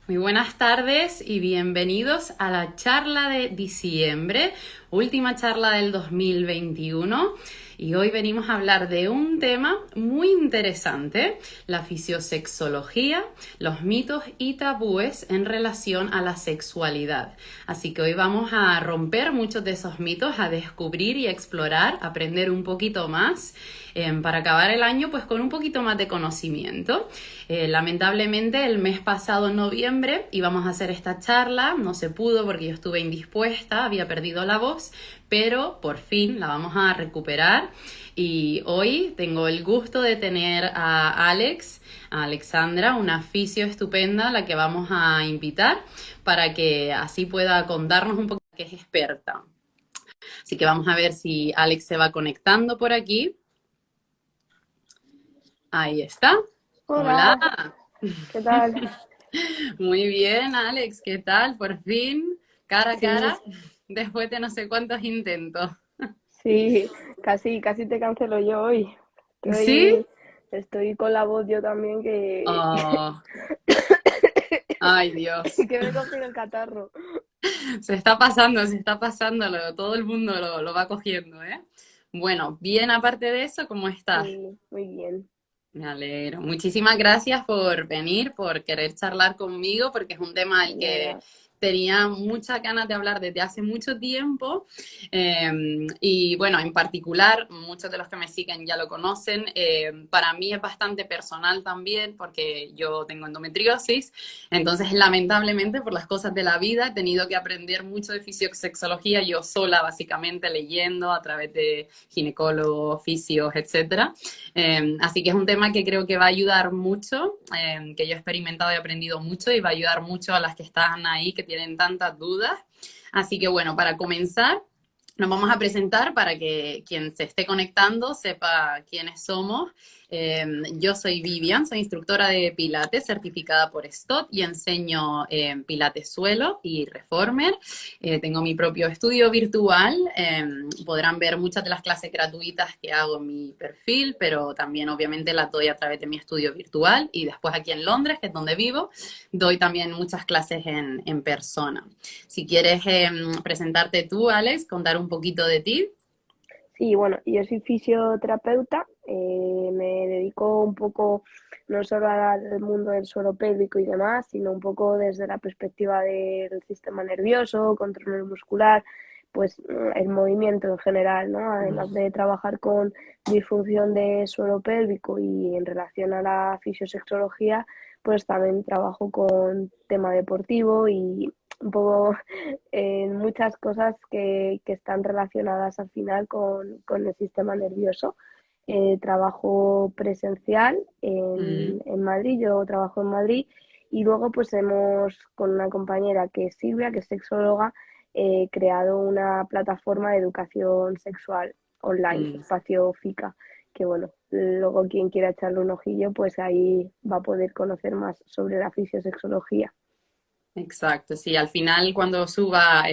Muy buenas tardes y bienvenidos a la charla de diciembre, última charla del 2021. Y hoy venimos a hablar de un tema muy interesante, la fisiosexología, los mitos y tabúes en relación a la sexualidad. Así que hoy vamos a romper muchos de esos mitos, a descubrir y explorar, aprender un poquito más para acabar el año pues con un poquito más de conocimiento. Lamentablemente el mes pasado en noviembre íbamos a hacer esta charla, no se pudo porque yo estuve indispuesta, había perdido la voz, pero por fin la vamos a recuperar y hoy tengo el gusto de tener a Alexandra, una fisio estupenda, a la que vamos a invitar para que así pueda contarnos un poco, que es experta. Así que vamos a ver si Alex se va conectando por aquí. Ahí está. Hola. Hola, ¿qué tal? Muy bien, Alex, ¿qué tal? Por fin, cara a Sí, cara, después de no sé cuántos intentos. sí, casi te cancelo yo hoy. ¿Sí? Estoy con la voz yo también que, Oh, ay, Dios. que me he cogido el catarro. Se está pasando, todo el mundo lo va cogiendo, ¿eh? Bueno, bien, aparte de eso, ¿cómo estás? Sí, muy bien. Me alegro. Muchísimas gracias por venir, por querer charlar conmigo, porque es un tema del que Nada. tenía muchas ganas de hablar desde hace mucho tiempo. Y bueno, en particular, muchos de los que me siguen ya lo conocen. Para mí es bastante personal también, porque yo tengo endometriosis. Entonces, lamentablemente, por las cosas de la vida, he tenido que aprender mucho de fisiosexología yo sola, básicamente leyendo a través de ginecólogos, fisios, etcétera. Así que es un tema que creo que va a ayudar mucho, que yo he experimentado y aprendido mucho y va a ayudar mucho a las que están ahí, que tienen tantas dudas. Así que bueno, para comenzar, nos vamos a presentar para que quien se esté conectando sepa quiénes somos. Yo soy Vivian, soy instructora de Pilates, certificada por STOT y enseño Pilates Suelo y Reformer. Tengo mi propio estudio virtual. Podrán ver muchas de las clases gratuitas que hago en mi perfil, pero también obviamente las doy a través de mi estudio virtual y después aquí en Londres, que es donde vivo, doy también muchas clases en persona. Si quieres presentarte tú, Alex, contar un poquito de ti. Sí, bueno, yo soy fisioterapeuta, me dedico un poco no solo al mundo del suelo pélvico y demás, sino un poco desde la perspectiva del sistema nervioso, control muscular, pues el movimiento en general, ¿no? Además de trabajar con disfunción de suelo pélvico y en relación a la fisiosexología, pues también trabajo con tema deportivo y un poco en muchas cosas que están relacionadas al final con el sistema nervioso. Trabajo presencial Mm, en Madrid, yo trabajo en Madrid y luego pues hemos con una compañera que es Silvia, que es sexóloga, creado una plataforma de educación sexual online, mm. Espacio FICA, que bueno, luego quien quiera echarle un ojillo pues ahí va a poder conocer más sobre la fisiosexología. Exacto, sí, al final cuando suba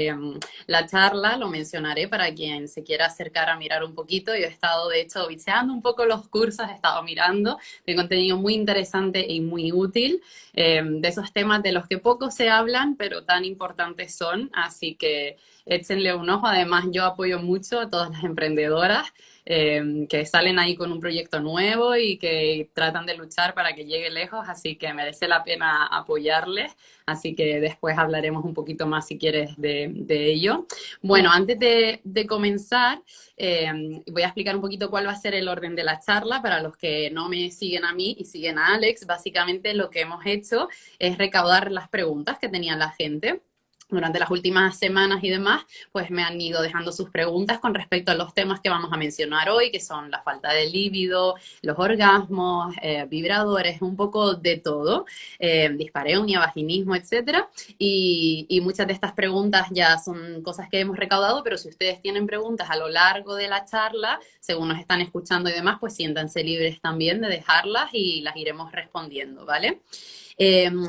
la charla lo mencionaré para quien se quiera acercar a mirar un poquito. Yo he estado de hecho viseando un poco los cursos, he estado mirando de contenido muy interesante y muy útil, de esos temas de los que poco se hablan, pero tan importantes son, así que échenle un ojo. Además, yo apoyo mucho a todas las emprendedoras que salen ahí con un proyecto nuevo y que tratan de luchar para que llegue lejos, así que merece la pena apoyarles. Así que después hablaremos un poquito más si quieres de ello. Bueno, Mm. antes de comenzar, voy a explicar un poquito cuál va a ser el orden de la charla para los que no me siguen a mí y siguen a Alex. Básicamente lo que hemos hecho es recaudar las preguntas que tenía la gente durante las últimas semanas y demás, pues me han ido dejando sus preguntas con respecto a los temas que vamos a mencionar hoy, que son la falta de líbido, los orgasmos, vibradores, un poco de todo, dispareunia, vaginismo, etcétera. Y muchas de estas preguntas ya son cosas que hemos recaudado, pero si ustedes tienen preguntas a lo largo de la charla, según nos están escuchando y demás, pues siéntanse libres también de dejarlas y las iremos respondiendo, ¿vale?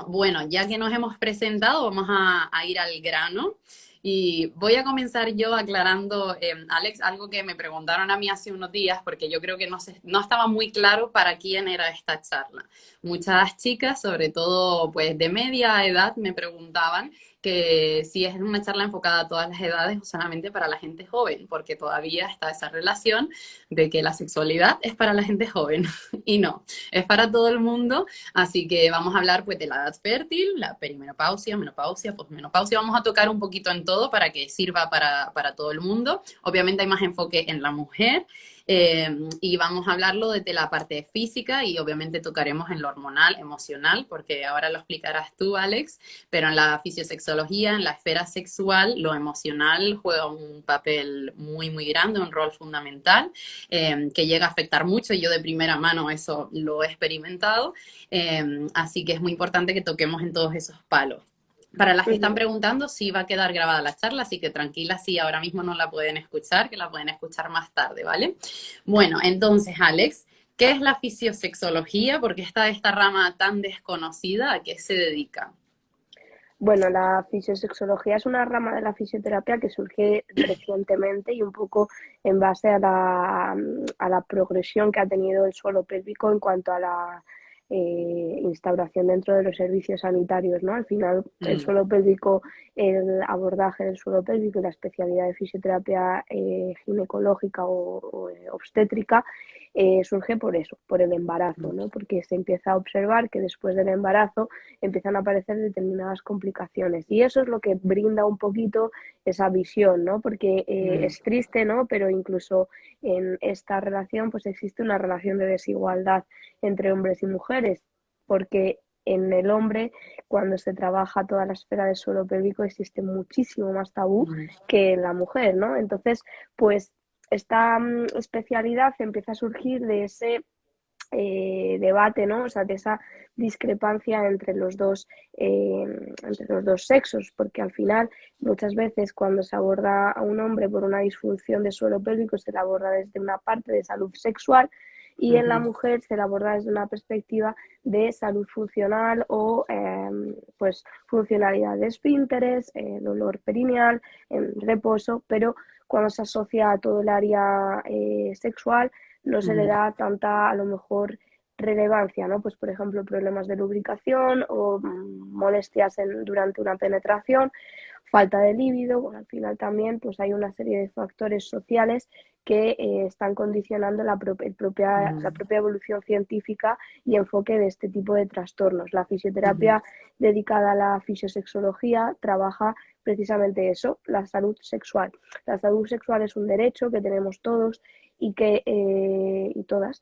Bueno, ya que nos hemos presentado, vamos a ir al grano. Y voy a comenzar yo aclarando, Alex, algo que me preguntaron a mí hace unos días, porque yo creo que no estaba muy claro para quién era esta charla. Muchas chicas, sobre todo pues de media edad, me preguntaban que si es una charla enfocada a todas las edades o solamente para la gente joven, porque todavía está esa relación de que la sexualidad es para la gente joven y no, es para todo el mundo. Así que vamos a hablar pues de la edad fértil, la perimenopausia, menopausia, posmenopausia. Vamos a tocar un poquito en todo para que sirva para todo el mundo. Obviamente hay más enfoque en la mujer. Y vamos a hablarlo desde la parte física y obviamente tocaremos en lo hormonal, emocional, porque ahora lo explicarás tú, Alex, pero en la fisiosexología, en la esfera sexual, lo emocional juega un papel muy, muy grande, un rol fundamental, que llega a afectar mucho y yo de primera mano eso lo he experimentado. Así que es muy importante que toquemos en todos esos palos. Para las que están Ujú. preguntando, sí va a quedar grabada la charla, así que tranquilas, si ahora mismo no la pueden escuchar, que la pueden escuchar más tarde, ¿vale? Bueno, entonces, Alex, ¿qué es la fisiosexología? ¿Por qué está esta rama tan desconocida? ¿A qué se dedica? Bueno, la fisiosexología es una rama de la fisioterapia que surge recientemente y un poco en base a la progresión que ha tenido el suelo pélvico en cuanto a la instauración dentro de los servicios sanitarios, ¿no? Al final, el Mm, suelo pélvico, el abordaje del suelo pélvico y la especialidad de fisioterapia ginecológica o obstétrica surge por eso, por el embarazo, ¿no? Porque se empieza a observar que después del embarazo empiezan a aparecer determinadas complicaciones. Y eso es lo que brinda un poquito esa visión, ¿no? Porque mm, es triste, ¿no? Pero incluso en esta relación, pues existe una relación de desigualdad entre hombres y mujeres, porque en el hombre, cuando se trabaja toda la esfera del suelo pélvico, existe muchísimo más tabú mm, que en la mujer, ¿no? Entonces, pues esta especialidad empieza a surgir de ese debate, ¿no? O sea, de esa discrepancia entre los dos sexos, porque al final muchas veces cuando se aborda a un hombre por una disfunción de suelo pélvico se le aborda desde una parte de salud sexual y en la ujú, mujer se le aborda desde una perspectiva de salud funcional o pues funcionalidad de esfínteres, dolor perineal, reposo, pero cuando se asocia a todo el área sexual no se le mm, da tanta, a lo mejor, relevancia, ¿no? Pues, por ejemplo, problemas de lubricación o molestias durante una penetración, falta de líbido, bueno, al final también pues hay una serie de factores sociales que están condicionando la mm, propia evolución científica y enfoque de este tipo de trastornos. La ujú, fisioterapia dedicada a la fisiosexología trabaja precisamente eso, la salud sexual. La salud sexual es un derecho que tenemos todos y todas.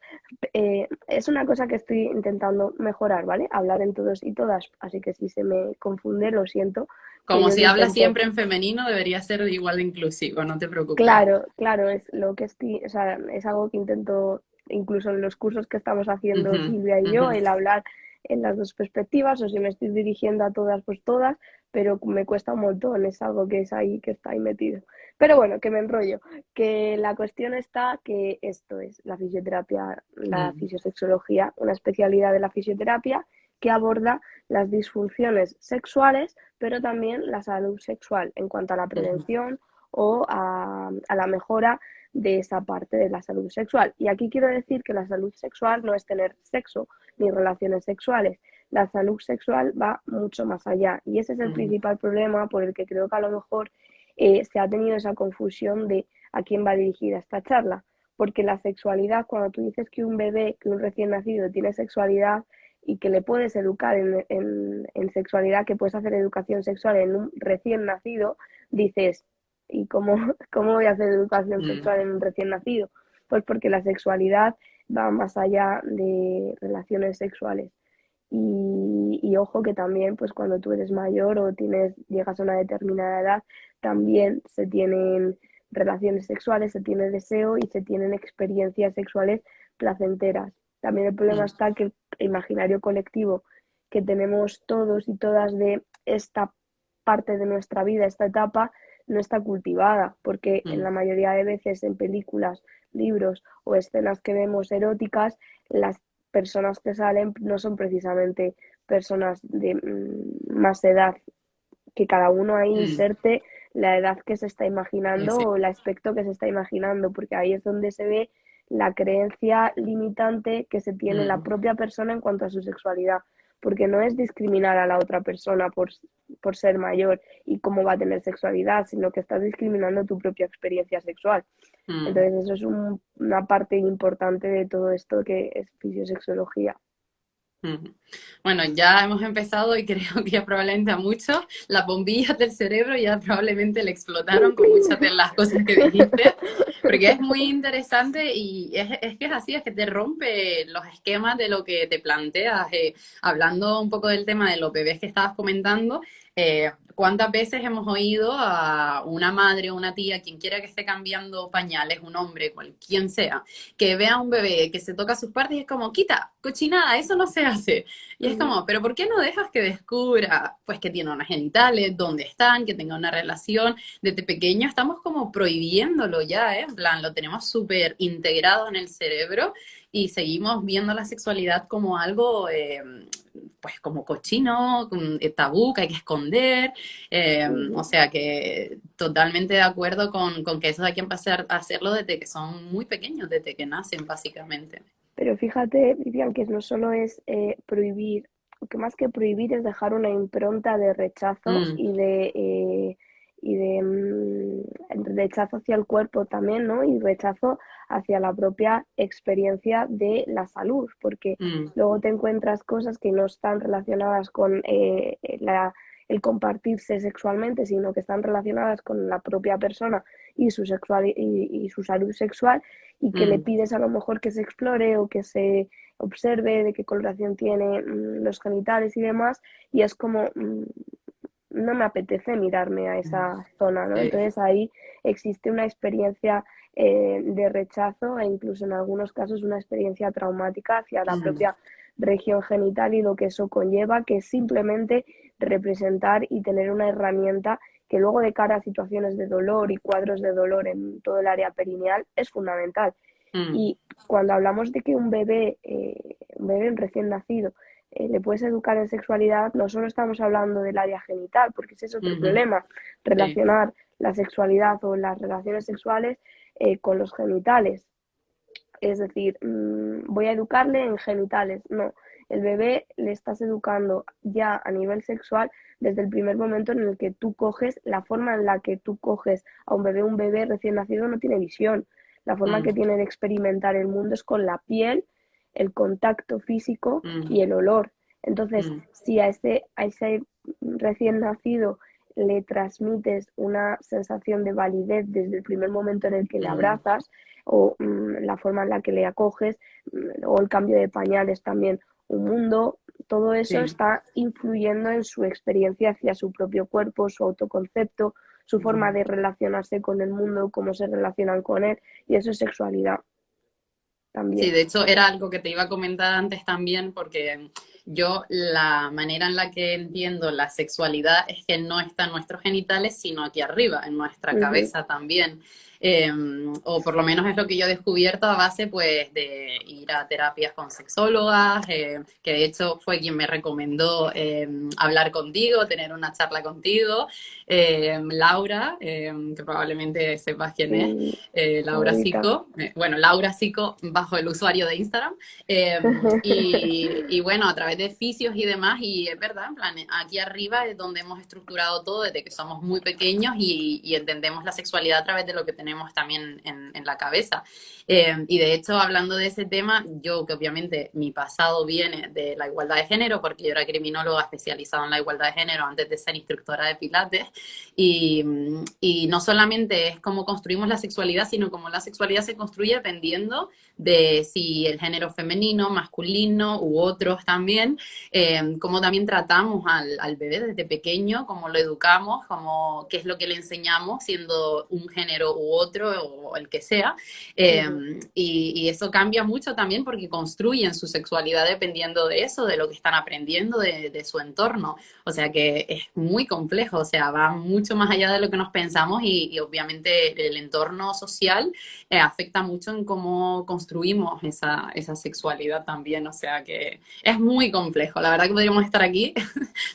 Es una cosa que estoy intentando mejorar, ¿vale? Hablar en todos y todas, así que si se me confunde, lo siento, que como yo lo si hablas intento. siempre en femenino, debería ser igual de inclusivo, no te preocupes. Claro, claro, es lo que estoy, o sea, es algo que intento, incluso en los cursos que estamos haciendo Ujú, Silvia y ujú. yo, el hablar en las dos perspectivas, o si me estoy dirigiendo a todas, pues todas, pero me cuesta un montón, es algo que es ahí, que está ahí metido. Pero bueno, que me enrollo, que la cuestión está que esto es la fisioterapia, la Mm, fisiosexología, una especialidad de la fisioterapia que aborda las disfunciones sexuales, pero también la salud sexual en cuanto a la ujú, prevención o a la mejora de esa parte de la salud sexual. Y aquí quiero decir que la salud sexual no es tener sexo ni relaciones sexuales. La salud sexual va mucho más allá. Y ese es el ujú, principal problema por el que creo que a lo mejor se ha tenido esa confusión de a quién va dirigida esta charla. Porque la sexualidad, cuando tú dices que un bebé, que un recién nacido tiene sexualidad y que le puedes educar en sexualidad, que puedes hacer educación sexual en un recién nacido, dices, ¿y cómo, cómo voy a hacer educación mm, sexual en un recién nacido? Pues porque la sexualidad va más allá de relaciones sexuales. Y ojo que también, pues cuando tú eres mayor o llegas a una determinada edad, también se tienen relaciones sexuales, se tiene deseo y se tienen experiencias sexuales placenteras. También el problema mm, está que el imaginario colectivo que tenemos todos y todas de esta parte de nuestra vida, esta etapa, no está cultivada, porque en mm, la mayoría de veces en películas, libros o escenas que vemos eróticas, las personas que salen no son precisamente personas de más edad, que cada uno ahí mm, inserte la edad que se está imaginando Sí. o el aspecto que se está imaginando, porque ahí es donde se ve la creencia limitante que se tiene la Mm, propia persona en cuanto a su sexualidad, porque no es discriminar a la otra persona por ser mayor y cómo va a tener sexualidad, sino que estás discriminando tu propia experiencia sexual. mm. Entonces eso es una parte importante de todo esto que es fisiosexología. Ujú. Bueno, ya hemos empezado y creo que ya probablemente a muchos las bombillas del cerebro ya probablemente le explotaron con muchas de las cosas que dijiste, porque es muy interesante y es que es así, es que te rompe los esquemas de lo que te planteas. Hablando un poco del tema de los bebés que estabas comentando, ¿cuántas veces hemos oído a una madre o una tía, quien quiera que esté cambiando pañales, un hombre, quien sea, que vea a un bebé que se toca sus partes y es como, quita, cochinada, eso no se hace. Y es Ujú. como, pero ¿por qué no dejas que descubra, pues, que tiene unas genitales, dónde están, que tenga una relación? Desde pequeño estamos como prohibiéndolo ya, ¿eh? En plan, lo tenemos súper integrado en el cerebro y seguimos viendo la sexualidad como algo, pues, como cochino, tabú, que hay que esconder. O Ujú. sea que totalmente de acuerdo con que eso hay que empezar a hacerlo desde que son muy pequeños, desde que nacen, básicamente. Pero fíjate, Vivian, que no solo es prohibir, que más que prohibir es dejar una impronta de rechazo Mm, y de rechazo hacia el cuerpo también, ¿no? Y rechazo hacia la propia experiencia de la salud, porque mm, luego te encuentras cosas que no están relacionadas con el compartirse sexualmente, sino que están relacionadas con la propia persona y y su salud sexual y que le mm, pides a lo mejor que se explore o que se observe de qué coloración tiene los genitales y demás, y es como, no me apetece mirarme a esa zona, ¿no? sí, Entonces ahí existe una experiencia de rechazo e incluso en algunos casos una experiencia traumática hacia la mm, propia región genital y lo que eso conlleva, que es simplemente representar y tener una herramienta que luego de cara a situaciones de dolor y cuadros de dolor en todo el área perineal es fundamental. mm, Y cuando hablamos de que un bebé recién nacido, le puedes educar en sexualidad, no solo estamos hablando del área genital, porque ese es otro ujú, problema, sí, relacionar la sexualidad o las relaciones sexuales con los genitales. Es decir, voy a educarle en genitales. No, el bebé le estás educando ya a nivel sexual desde el primer momento en el que tú coges, la forma en la que tú coges a un bebé recién nacido no tiene visión. La forma que mm, tiene de experimentar el mundo es con la piel, el contacto físico y mm, el olor. Entonces, mm, si a ese recién nacido le transmites una sensación de validez desde el primer momento en el que le mm, abrazas, o la forma en la que le acoges, o el cambio de pañales también, un mundo, todo eso sí, está influyendo en su experiencia hacia su propio cuerpo, su autoconcepto, su forma mm. de relacionarse con el mundo, cómo se relacionan con él, y eso es sexualidad Sí, también. de hecho era algo que te iba a comentar antes también, porque yo la manera en la que entiendo la sexualidad es que no está en nuestros genitales, sino aquí arriba, en nuestra Ujú. cabeza también. Eh, o por lo menos es lo que yo he descubierto a base pues de ir a terapias con sexólogas, que de hecho fue quien me recomendó hablar contigo, tener una charla contigo, Laura, que probablemente sepas quién es, Sí, Laura favorita. Sico, bueno, Laura Sico bajo el usuario de Instagram, y bueno, a través de fisios y demás, y es verdad, en plan, aquí arriba es donde hemos estructurado todo desde que somos muy pequeños y entendemos la sexualidad a través de lo que tenemos también en la cabeza. Y de hecho, hablando de ese tema, yo que obviamente mi pasado viene de la igualdad de género, porque yo era criminóloga especializada en la igualdad de género antes de ser instructora de Pilates, y, y no solamente es cómo construimos la sexualidad, sino cómo la sexualidad se construye dependiendo de si el género femenino, masculino u otros también, cómo también tratamos al bebé desde pequeño, cómo lo educamos, cómo, qué es lo que le enseñamos siendo un género u otro o el que sea. Y eso cambia mucho también porque construyen su sexualidad dependiendo de eso, de lo que están aprendiendo de su entorno. O sea que es muy complejo, o sea, va mucho más allá de lo que nos pensamos y obviamente el entorno social afecta mucho en cómo construimos esa sexualidad también. O sea que es muy complejo. La verdad que podríamos estar aquí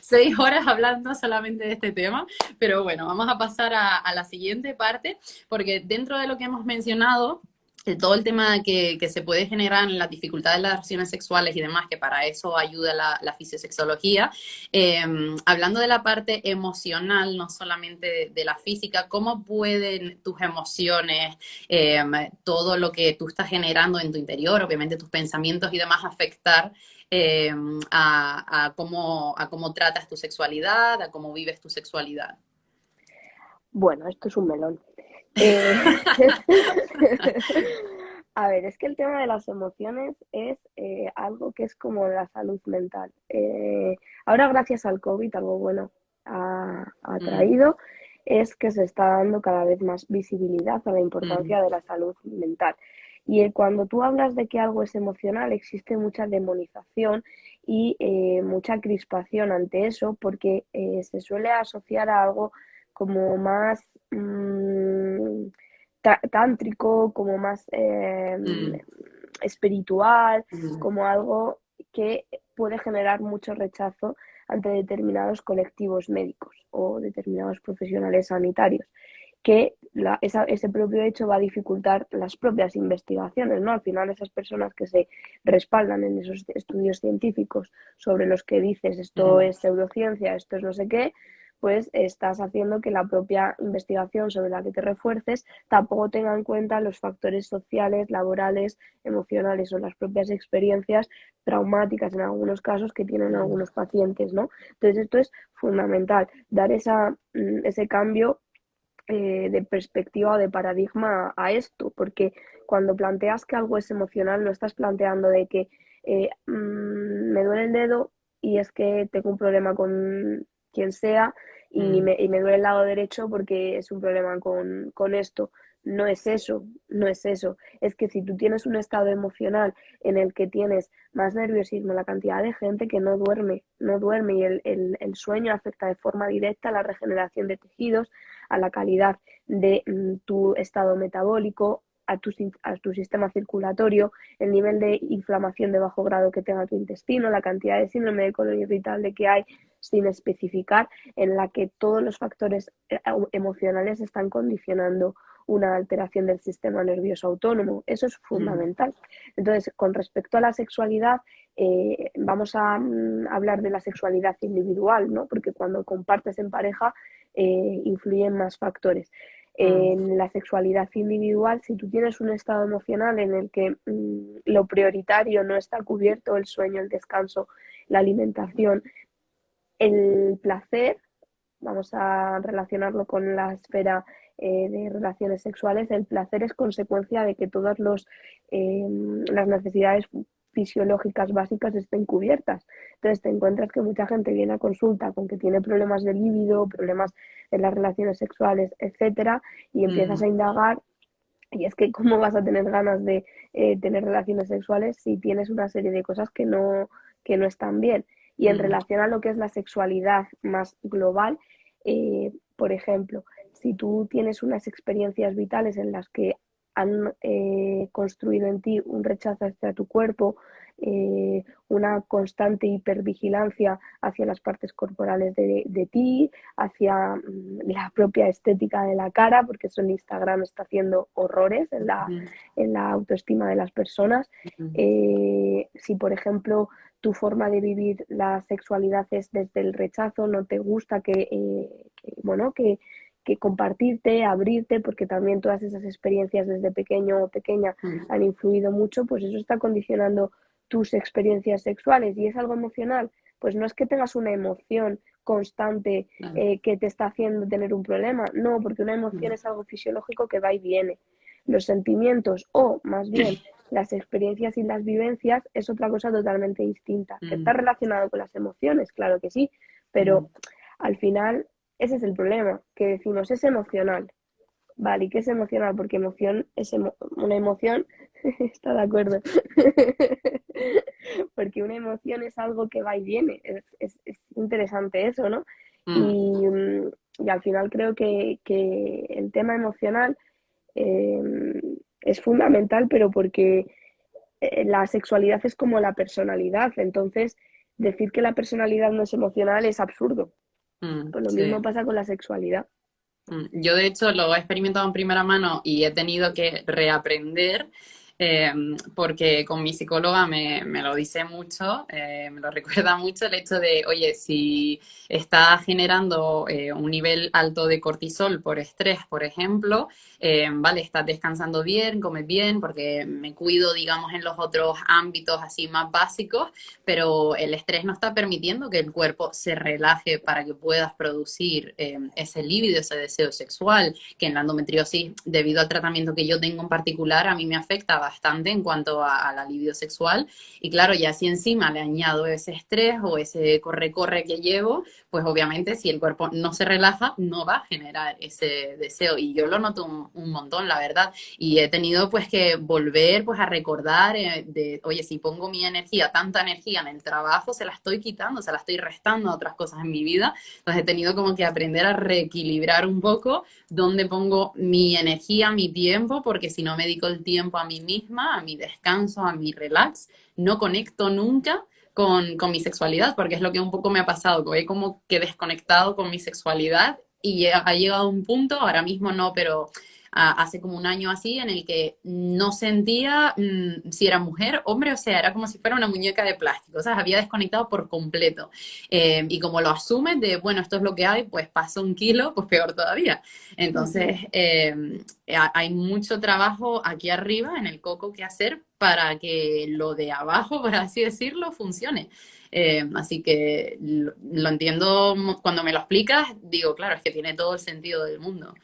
6 horas hablando solamente de este tema, pero bueno, vamos a pasar a la siguiente parte, porque dentro de lo que hemos mencionado, de todo el tema que se puede generar en las dificultades de las relaciones sexuales y demás, que para eso ayuda la fisiosexología, hablando de la parte emocional, no solamente de la física, ¿cómo pueden tus emociones, todo lo que tú estás generando en tu interior, obviamente tus pensamientos y demás, afectar eh, a cómo tratas tu sexualidad, a cómo vives tu sexualidad? Bueno, esto es un melón. Eh, A ver, es que el tema de las emociones es algo que es como la salud mental. Ahora, gracias al COVID, algo bueno ha Mm, traído es que se está dando cada vez más visibilidad a la mm, importancia de la salud mental. Y cuando tú hablas de que algo es emocional, existe mucha demonización y mucha crispación ante eso, porque se suele asociar a algo como más tántrico, como más mm, espiritual, mm, como algo que puede generar mucho rechazo ante determinados colectivos médicos o determinados profesionales sanitarios, que ese propio hecho va a dificultar las propias investigaciones, ¿no? Al final esas personas que se respaldan en esos estudios científicos sobre los que dices esto mm, es pseudociencia, esto es no sé qué, pues estás haciendo que la propia investigación sobre la que te refuerces tampoco tenga en cuenta los factores sociales, laborales, emocionales o las propias experiencias traumáticas en algunos casos que tienen mm, algunos pacientes, ¿no? Entonces esto es fundamental, dar ese cambio de perspectiva o de paradigma a esto, porque cuando planteas que algo es emocional, no estás planteando de que me duele el dedo y es que tengo un problema con quien sea mm, y me duele el lado derecho porque es un problema con esto. No es eso, no es eso. Es que si tú tienes un estado emocional en el que tienes más nerviosismo, la cantidad de gente que no duerme y el sueño afecta de forma directa a la regeneración de tejidos, a la calidad de tu estado metabólico, a tu sistema circulatorio, el nivel de inflamación de bajo grado que tenga tu intestino, la cantidad de síndrome de colon irritable que hay sin especificar, en la que todos los factores emocionales están condicionando una alteración del sistema nervioso autónomo. Eso es mm, fundamental. Entonces, con respecto a la sexualidad, vamos a hablar de la sexualidad individual, ¿no? Porque cuando compartes en pareja, influyen más factores. mm, En la sexualidad individual, si tú tienes un estado emocional en el que lo prioritario no está cubierto, el sueño, el descanso, la alimentación, el placer, vamos a relacionarlo con la esfera de relaciones sexuales, el placer es consecuencia de que todas las necesidades fisiológicas básicas estén cubiertas. Entonces te encuentras que mucha gente viene a consulta con que tiene problemas de líbido, problemas en las relaciones sexuales, etcétera, y empiezas a mm, indagar y es que cómo vas a tener ganas de tener relaciones sexuales si tienes una serie de cosas que no están bien. Y en mm, relación a lo que es la sexualidad más global, por ejemplo, si tú tienes unas experiencias vitales en las que han construido en ti un rechazo hacia tu cuerpo, una constante hipervigilancia hacia las partes corporales de ti, hacia la propia estética de la cara, porque eso en Instagram está haciendo horrores mm, en la autoestima de las personas. mm, Si, por ejemplo, tu forma de vivir la sexualidad es desde el rechazo, no te gusta bueno, que compartirte, abrirte, porque también todas esas experiencias desde pequeño o pequeña mm, han influido mucho, pues eso está condicionando tus experiencias sexuales y es algo emocional, pues no es que tengas una emoción constante mm, que te está haciendo tener un problema, no, porque una emoción mm, es algo fisiológico que va y viene. Los sentimientos o más bien las experiencias y las vivencias es otra cosa totalmente distinta. ¿Que está mm, relacionado con las emociones? Claro que sí, pero mm. al final ese es el problema, que decimos es emocional. Vale, ¿y qué es emocional? Porque emoción es una emoción, está de acuerdo. Porque una emoción es algo que va y viene. Es interesante eso, ¿no? Mm, Y al final creo que el tema emocional eh, es fundamental, pero porque la sexualidad es como la personalidad. Entonces, decir que la personalidad no es emocional es absurdo. Pues lo mismo sí. pasa con la sexualidad. Yo de hecho lo he experimentado en primera mano y he tenido que reaprender porque con mi psicóloga me lo dice mucho, me lo recuerda mucho el hecho de, oye, si está generando un nivel alto de cortisol por estrés, por ejemplo, vale, estás descansando bien, comes bien, porque me cuido, digamos, en los otros ámbitos así más básicos, pero el estrés no está permitiendo que el cuerpo se relaje para que puedas producir ese líbido, ese deseo sexual, que en la endometriosis, debido al tratamiento que yo tengo en particular, a mí me afecta bastante en cuanto a la libido sexual. Y claro, ya si encima le añado ese estrés o ese corre-corre que llevo, pues obviamente si el cuerpo no se relaja, no va a generar ese deseo. Y yo lo noto un montón, la verdad. Y he tenido pues que volver pues a recordar de, oye, si pongo mi energía, tanta energía en el trabajo, se la estoy quitando, se la estoy restando a otras cosas en mi vida. Entonces he tenido como que aprender a reequilibrar un poco dónde pongo mi energía, mi tiempo, porque si no me dedico el tiempo a mí misma, a mi descanso, a mi relax, no conecto nunca con mi sexualidad, porque es lo que un poco me ha pasado, que he como que desconectado con mi sexualidad y ha llegado un punto, ahora mismo no, pero hace como un año así, en el que no sentía si era mujer, hombre, o sea, era como si fuera una muñeca de plástico, o sea, había desconectado por completo. Y como lo asumes de, bueno, esto es lo que hay, pues pasa un kilo, pues peor todavía. Entonces, hay mucho trabajo aquí arriba en el coco que hacer para que lo de abajo, por así decirlo, funcione. Así que lo entiendo cuando me lo explicas, digo, claro, es que tiene todo el sentido del mundo.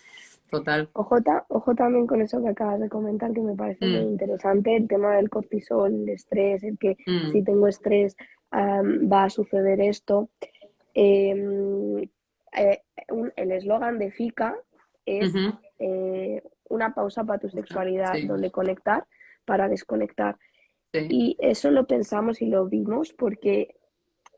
Total. Ojo también con eso que acabas de comentar, que me parece muy Mm, interesante, el tema del cortisol, el estrés, el que si mm, tengo estrés va a suceder esto. Eh, el eslogan de FICA es ujú, una pausa para tu sexualidad, sí, donde conectar para desconectar. sí. Y eso lo pensamos y lo vimos porque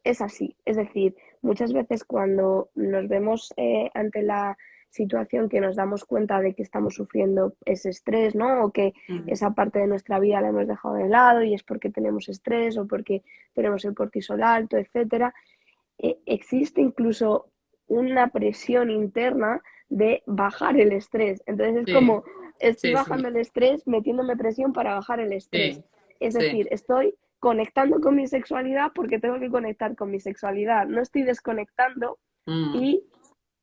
es así. Es decir, muchas veces cuando nos vemos ante la situación que nos damos cuenta de que estamos sufriendo ese estrés, ¿no? O que Mm, esa parte de nuestra vida la hemos dejado de lado y es porque tenemos estrés o porque tenemos el cortisol alto, etcétera. Existe incluso una presión interna de bajar el estrés. Entonces es sí, como, estoy sí, bajando sí, el estrés, metiéndome presión para bajar el estrés. sí, Es sí. decir, estoy conectando con mi sexualidad porque tengo que conectar con mi sexualidad. No estoy desconectando Mm, y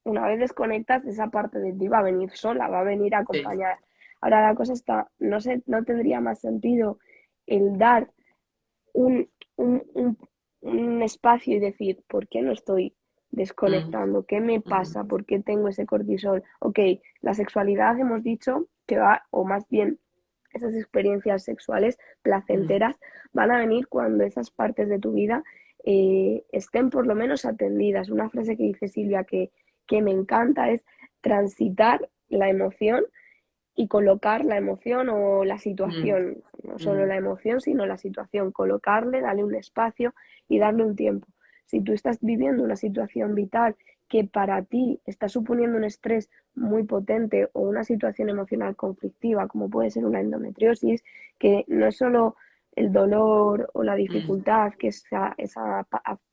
una vez desconectas, esa parte de ti va a venir sola, va a venir sí. acompañada. Ahora la cosa está, no sé, no tendría más sentido el dar un, un, un, un espacio y decir, ¿por qué no estoy Mm, desconectando? ¿Qué me mm, pasa? ¿Por qué tengo ese cortisol? Ok, la sexualidad hemos dicho que va, o más bien esas experiencias sexuales mm, placenteras van a venir cuando esas partes de tu vida estén por lo menos atendidas. Una frase que dice Silvia que me encanta es transitar la emoción y colocar la emoción o la mm, situación, no solo mm, la emoción, sino la situación, colocarle, darle un espacio y darle un tiempo. Si tú estás viviendo una situación vital que para ti está suponiendo un estrés muy potente o una situación emocional conflictiva, como puede ser una endometriosis, que no es solo el dolor o la mm, dificultad que esa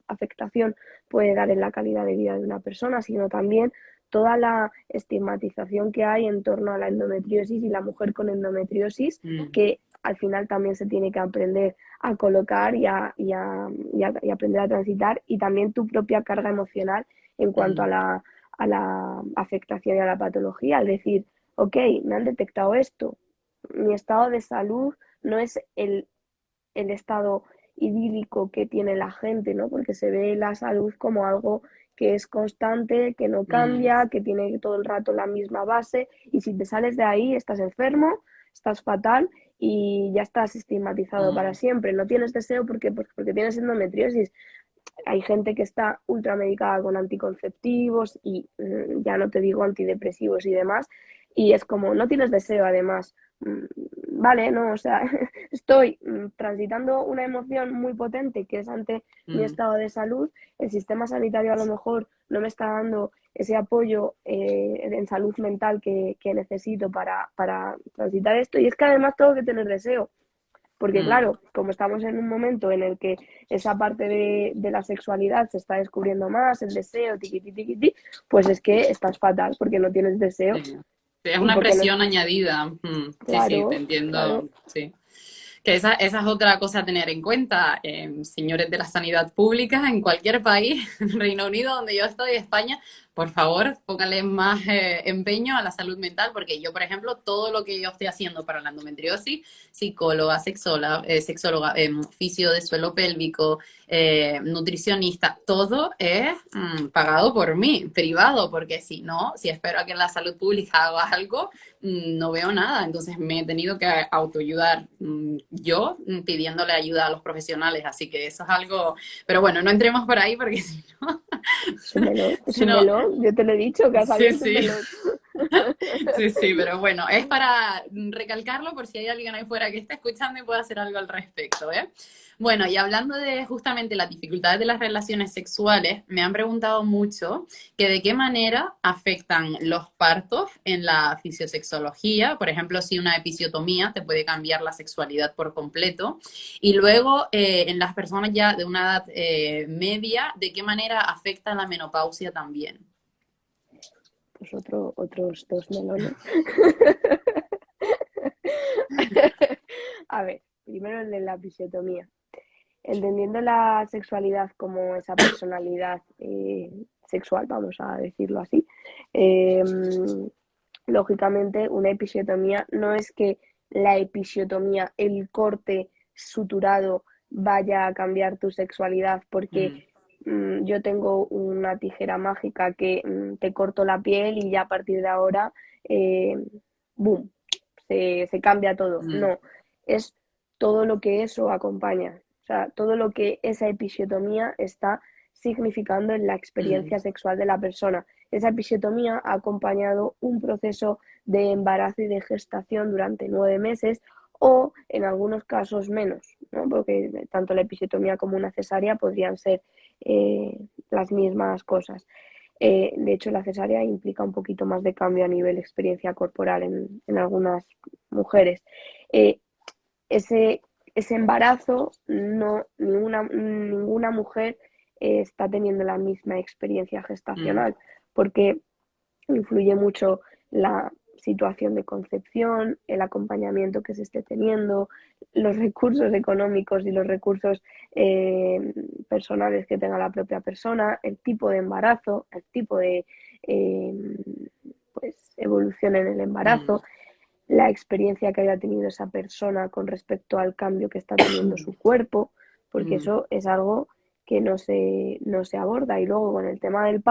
afectación puede dar en la calidad de vida de una persona, sino también toda la estigmatización que hay en torno a la endometriosis y la mujer con endometriosis, mm, que al final también se tiene que aprender a colocar y aprender a transitar, y también tu propia carga emocional en cuanto mm, a la afectación y a la patología. Es decir, ok, me han detectado esto, mi estado de salud no es el estado idílico que tiene la gente, ¿no? Porque se ve la salud como algo que es constante, que no mm, cambia, que tiene todo el rato la misma base, y si te sales de ahí estás enfermo, estás fatal y ya estás estigmatizado para mm, siempre. No tienes deseo porque tienes endometriosis. Hay gente que está ultramedicada con anticonceptivos y ya no te digo antidepresivos y demás, Y es como, no tienes deseo además. Vale, no, o sea, estoy transitando una emoción muy potente que es ante mi Mm, estado de salud. El sistema sanitario a lo mejor no me está dando ese apoyo en salud mental que necesito para transitar esto. Y es que además tengo que tener deseo. Porque mm. claro, como estamos en un momento en el que esa parte de la sexualidad se está descubriendo más, el deseo, tiquiti, tiquiti, pues es que estás fatal porque no tienes deseo Sí. Sí, es y una porque no, presión añadida. Sí, sí, te claro, claro, entiendo. Sí. Que esa es otra cosa a tener en cuenta, señores de la sanidad pública, en cualquier país, Reino Unido, donde yo estoy, España, por favor, pónganle más empeño a la salud mental, porque yo, por ejemplo, todo lo que yo estoy haciendo para la endometriosis, psicóloga, sexóloga, fisio de suelo pélvico, nutricionista, todo es pagado por mí, privado, porque si no, si espero a que la salud pública haga algo, no veo nada, entonces me he tenido que autoayudar yo pidiéndole ayuda a los profesionales, así que eso es algo, pero bueno, no entremos por ahí porque si no, es si un no, melón, yo te lo he dicho, que has sí, abierto un sí, melón. sí, sí, pero bueno, es para recalcarlo por si hay alguien ahí fuera que está escuchando y pueda hacer algo al respecto, ¿eh? Bueno, y hablando de justamente las dificultades de las relaciones sexuales, me han preguntado mucho que de qué manera afectan los partos en la fisiosexología, por ejemplo, si una episiotomía te puede cambiar la sexualidad por completo, y luego en las personas ya de una edad media, de qué manera afecta la menopausia también. Pues otros dos melones. A ver, primero el de la episiotomía. Entendiendo la sexualidad como esa personalidad sexual, vamos a decirlo así, eh, lógicamente una episiotomía no es que la episiotomía, el corte suturado, vaya a cambiar tu sexualidad porque Mm, yo tengo una tijera mágica que te corto la piel y ya a partir de ahora, eh, boom, se cambia todo. mm, No, es todo lo que eso acompaña. O sea, todo lo que esa episiotomía está significando en la mm, experiencia sexual de la persona. Esa episiotomía ha acompañado un proceso de embarazo y de gestación durante 9 meses o en algunos casos menos, ¿no? Porque tanto la episiotomía como una cesárea podrían ser eh, las mismas cosas. De hecho, la cesárea implica un poquito más de cambio a nivel experiencia corporal en algunas mujeres. Eh, ese, ese embarazo, no, ninguna mujer está teniendo la misma experiencia mm, gestacional, porque influye mucho la situación de concepción, el acompañamiento que se esté teniendo, los recursos económicos y los recursos personales que tenga la propia persona, el tipo de embarazo, el tipo de eh, pues, evolución en el mm. embarazo, la experiencia que haya tenido esa persona con respecto al cambio que está teniendo su cuerpo, porque Mm, eso es algo que no se aborda. Y luego con el tema del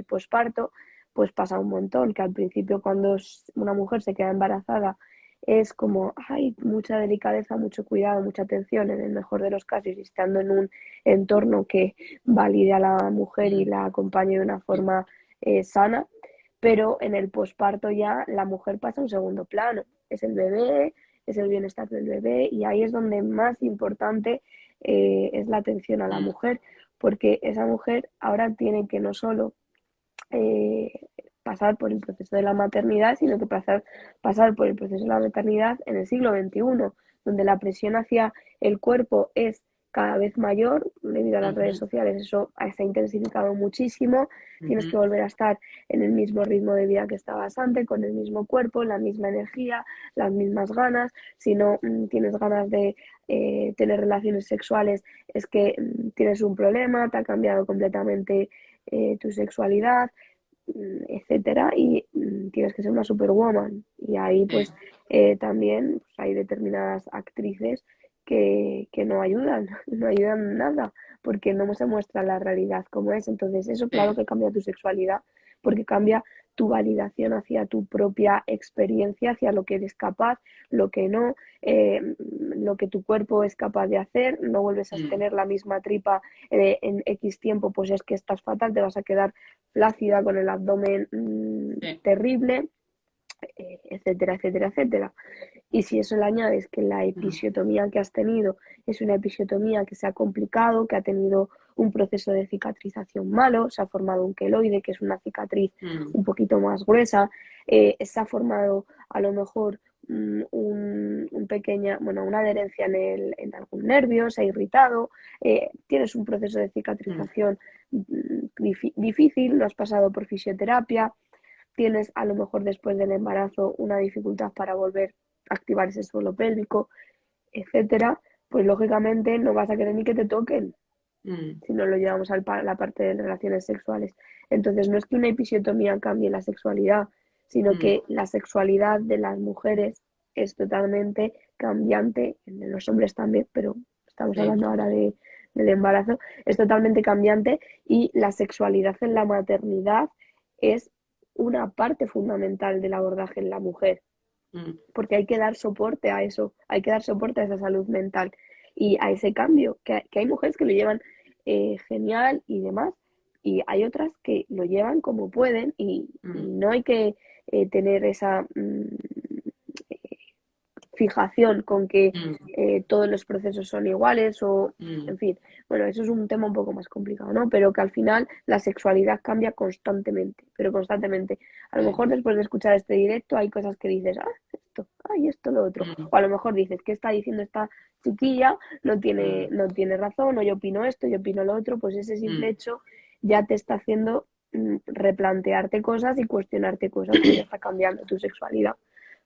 posparto, pues pasa un montón, que al principio cuando una mujer se queda embarazada es como, hay mucha delicadeza, mucho cuidado, mucha atención, en el mejor de los casos, y estando en un entorno que valide a la mujer y mm, la acompañe de una forma sana, pero en el posparto ya la mujer pasa a un segundo plano. Es el bebé, es el bienestar del bebé y ahí es donde más importante es la atención a la mm, mujer, porque esa mujer ahora tiene que no solo eh, pasar por el proceso de la maternidad, sino que pasar por el proceso de la maternidad en el siglo XXI, donde la presión hacia el cuerpo es cada vez mayor debido a las redes ujú, sociales. Eso se ha intensificado muchísimo. Tienes que ujú, volver a estar en el mismo ritmo de vida que estabas antes, con el mismo cuerpo, la misma energía, las mismas ganas. Si no tienes ganas de tener relaciones sexuales, es que tienes un problema, te ha cambiado completamente tu sexualidad, etcétera, y tienes que ser una superwoman. Y ahí pues sí, también pues, hay determinadas actrices que no ayudan, no ayudan nada, porque no se muestra la realidad como es. Entonces eso claro sí, que cambia tu sexualidad, porque cambia tu validación hacia tu propia experiencia, hacia lo que eres capaz, lo que no, lo que tu cuerpo es capaz de hacer, no vuelves a mm, tener la misma tripa en X tiempo, pues es que estás fatal, te vas a quedar flácida con el abdomen sí, terrible. etcétera, etcétera, etcétera. Y si eso le añades que la episiotomía que has tenido es una episiotomía que se ha complicado, que ha tenido un proceso de cicatrización malo, se ha formado un queloide, que es una cicatriz un poquito más gruesa, se ha formado a lo mejor una adherencia en algún nervio, se ha irritado, tienes un proceso de cicatrización difícil, no has pasado por fisioterapia, tienes a lo mejor después del embarazo una dificultad para volver a activar ese suelo pélvico, etcétera, pues lógicamente no vas a querer ni que te toquen si no lo llevamos a la parte de relaciones sexuales. Entonces no es que una episiotomía cambie la sexualidad, sino que la sexualidad de las mujeres es totalmente cambiante, en los hombres también, pero estamos hablando ahora del embarazo, es totalmente cambiante y la sexualidad en la maternidad es una parte fundamental del abordaje en la mujer, porque hay que dar soporte a eso, hay que dar soporte a esa salud mental y a ese cambio, que hay mujeres que lo llevan genial y demás, y hay otras que lo llevan como pueden y no hay que tener esa fijación con que todos los procesos son iguales o, en fin, bueno, eso es un tema un poco más complicado, ¿no? Pero que al final la sexualidad cambia constantemente, pero constantemente. A lo mejor después de escuchar este directo hay cosas que dices, esto, esto, lo otro. O a lo mejor dices, ¿qué está diciendo esta chiquilla? No tiene razón, o yo opino esto, yo opino lo otro, pues ese simple hecho ya te está haciendo replantearte cosas y cuestionarte cosas porque está cambiando tu sexualidad,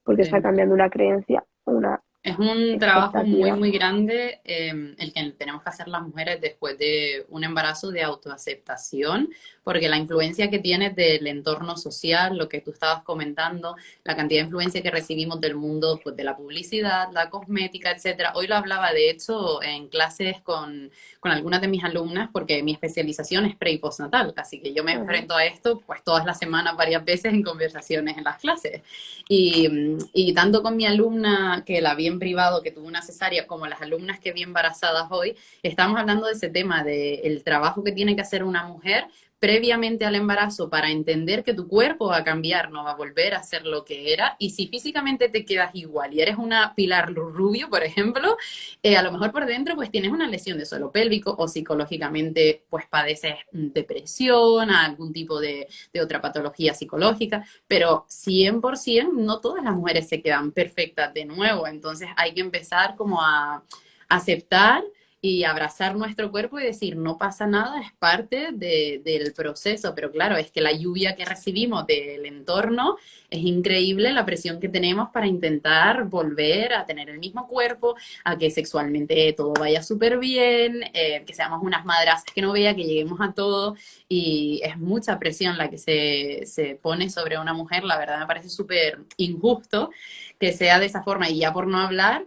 porque está cambiando una creencia, una Es un trabajo muy, expectativa. muy grande el que tenemos que hacer las mujeres después de un embarazo de autoaceptación, porque la influencia que tiene del entorno social, lo que tú estabas comentando, la cantidad de influencia que recibimos del mundo pues, de la publicidad, la cosmética, etcétera. Hoy lo hablaba, de hecho, en clases con algunas de mis alumnas, porque mi especialización es pre y postnatal, así que yo me enfrento a esto pues todas las semanas, varias veces en conversaciones en las clases. Y tanto con mi alumna que la vi en privado, que tuvo una cesárea, como las alumnas que vi embarazadas hoy, estamos hablando de ese tema, del trabajo que tiene que hacer una mujer previamente al embarazo para entender que tu cuerpo va a cambiar, no va a volver a ser lo que era. Y si físicamente te quedas igual y eres una Pilar Rubio, por ejemplo, a lo mejor por dentro pues tienes una lesión de suelo pélvico o psicológicamente pues padeces depresión, algún tipo de otra patología psicológica, pero 100% no todas las mujeres se quedan perfectas de nuevo, entonces hay que empezar como a aceptar y abrazar nuestro cuerpo y decir, no pasa nada, es parte del proceso, pero claro, es que la lluvia que recibimos del entorno es increíble, la presión que tenemos para intentar volver a tener el mismo cuerpo, a que sexualmente todo vaya súper bien, que seamos unas madrazas que no vea, que lleguemos a todo, y es mucha presión la que se pone sobre una mujer, la verdad me parece súper injusto que sea de esa forma, y ya por no hablar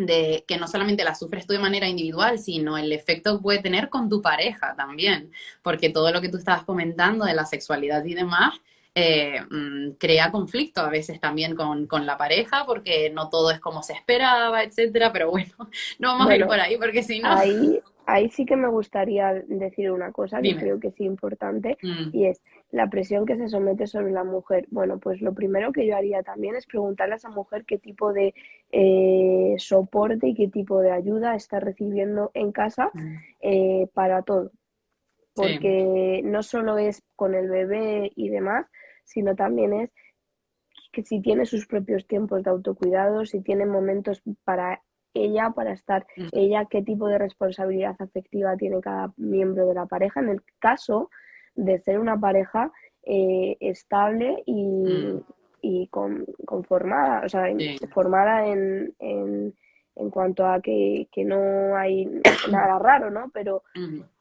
de que no solamente la sufres tú de manera individual, sino el efecto que puede tener con tu pareja también, porque todo lo que tú estabas comentando de la sexualidad y demás, crea conflicto a veces también con la pareja, porque no todo es como se esperaba, etcétera, pero bueno, no vamos a ir Bueno, por ahí, porque si no, ahí sí que me gustaría decir una cosa que dime. creo que es importante y es la presión que se somete sobre la mujer. Bueno, pues lo primero que yo haría también es preguntarle a esa mujer qué tipo de soporte y qué tipo de ayuda está recibiendo en casa para todo. Sí, Porque no solo es con el bebé y demás, sino también es que si tiene sus propios tiempos de autocuidado, si tiene momentos para ella, para estar ella, qué tipo de responsabilidad afectiva tiene cada miembro de la pareja, en el caso de ser una pareja estable y conformada, o sea, sí. formada en cuanto a que no hay nada raro, ¿no? Pero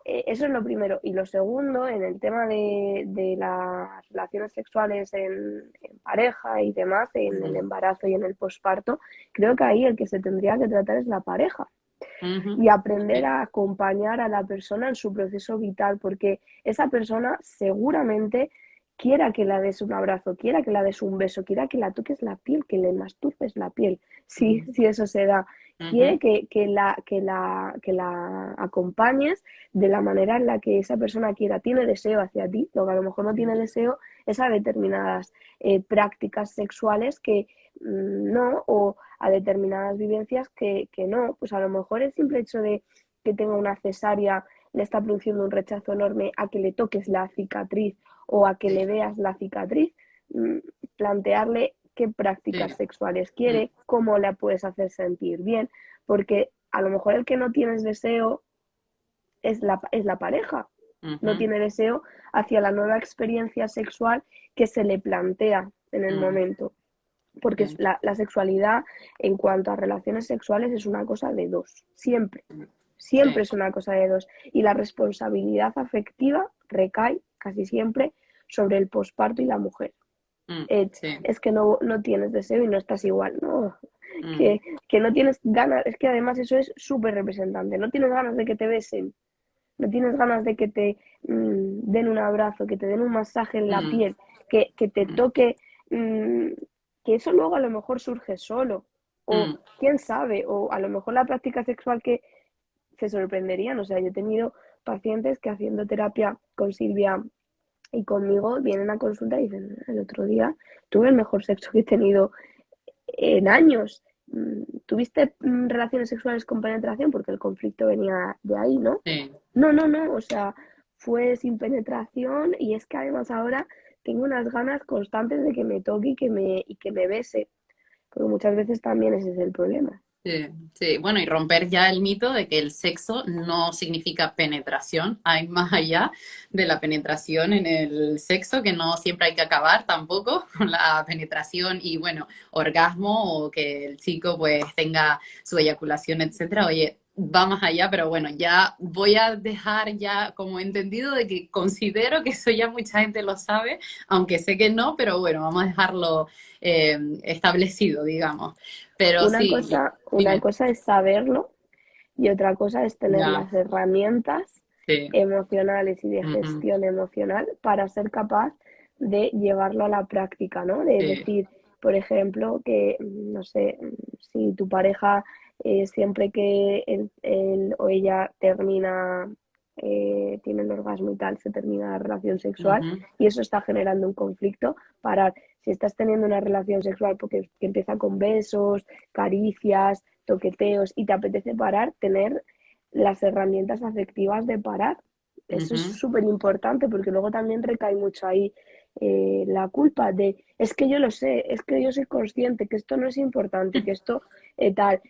eso es lo primero. Y lo segundo, en el tema de las relaciones sexuales en pareja y demás, en el embarazo y en el posparto, creo que ahí el que se tendría que tratar es la pareja y aprender Sí. a acompañar a la persona en su proceso vital, porque esa persona seguramente quiera que la des un abrazo, quiera que la des un beso, quiera que la toques la piel, que le masturbes la piel, si eso se da. Quiere Ujú, que la acompañes de la manera en la que esa persona quiera. Tiene deseo hacia ti, lo que a lo mejor no tiene deseo es a determinadas prácticas sexuales que no, o a determinadas vivencias que no. Pues a lo mejor el simple hecho de que tenga una cesárea le está produciendo un rechazo enorme a que le toques la cicatriz o a que le sí, veas la cicatriz, plantearle qué prácticas sí, sexuales mm, quiere, cómo la puedes hacer sentir bien, porque a lo mejor el que no tienes deseo es la pareja, no ujú, tiene deseo hacia la nueva experiencia sexual que se le plantea en el mm, momento. Porque sí, la sexualidad en cuanto a relaciones sexuales es una cosa de dos, siempre. Siempre sí, es una cosa de dos. Y la responsabilidad afectiva recae casi siempre sobre el posparto y la mujer. sí, Es que no tienes deseo y no estás igual, no. mm, Que no tienes ganas, es que además eso es súper representante. No tienes ganas de que te besen, no tienes ganas de que te den un abrazo, que te den un masaje en la mm, piel, que te mm, toque, mm, que eso luego a lo mejor surge solo. O mm, quién sabe, o a lo mejor la práctica sexual que se sorprenderían. O sea, yo he tenido pacientes que haciendo terapia con Silvia y conmigo vienen a consulta y dicen, el otro día tuve el mejor sexo que he tenido en años. ¿Tuviste relaciones sexuales con penetración? Porque el conflicto venía de ahí, ¿no? sí. No, no, no, o sea, fue sin penetración y es que además ahora tengo unas ganas constantes de que me toque y que me bese, porque muchas veces también ese es el problema. Sí, sí, bueno, y romper ya el mito de que el sexo no significa penetración. Hay más allá de la penetración en el sexo, que no siempre hay que acabar tampoco con la penetración y, bueno, orgasmo o que el chico pues tenga su eyaculación, etcétera. Oye, va más allá, pero bueno, ya voy a dejar ya como entendido de que considero que eso ya mucha gente lo sabe, aunque sé que no, pero bueno, vamos a dejarlo establecido, digamos. Pero Una sí, cosa, una dime. cosa es saberlo y otra cosa es tener Ya, las herramientas sí. emocionales y de Ujú, gestión emocional para ser capaz de llevarlo a la práctica, ¿no? De sí. decir, por ejemplo, que, no sé, si tu pareja siempre que él o ella termina, tiene el orgasmo y tal, se termina la relación sexual Ujú, y eso está generando un conflicto, parar. Si estás teniendo una relación sexual porque que empieza con besos, caricias, toqueteos y te apetece parar, tener las herramientas afectivas de parar. Eso es ujú, súper importante porque luego también recae mucho ahí la culpa de, es que yo lo sé, es que yo soy consciente que esto no es importante, que esto tal,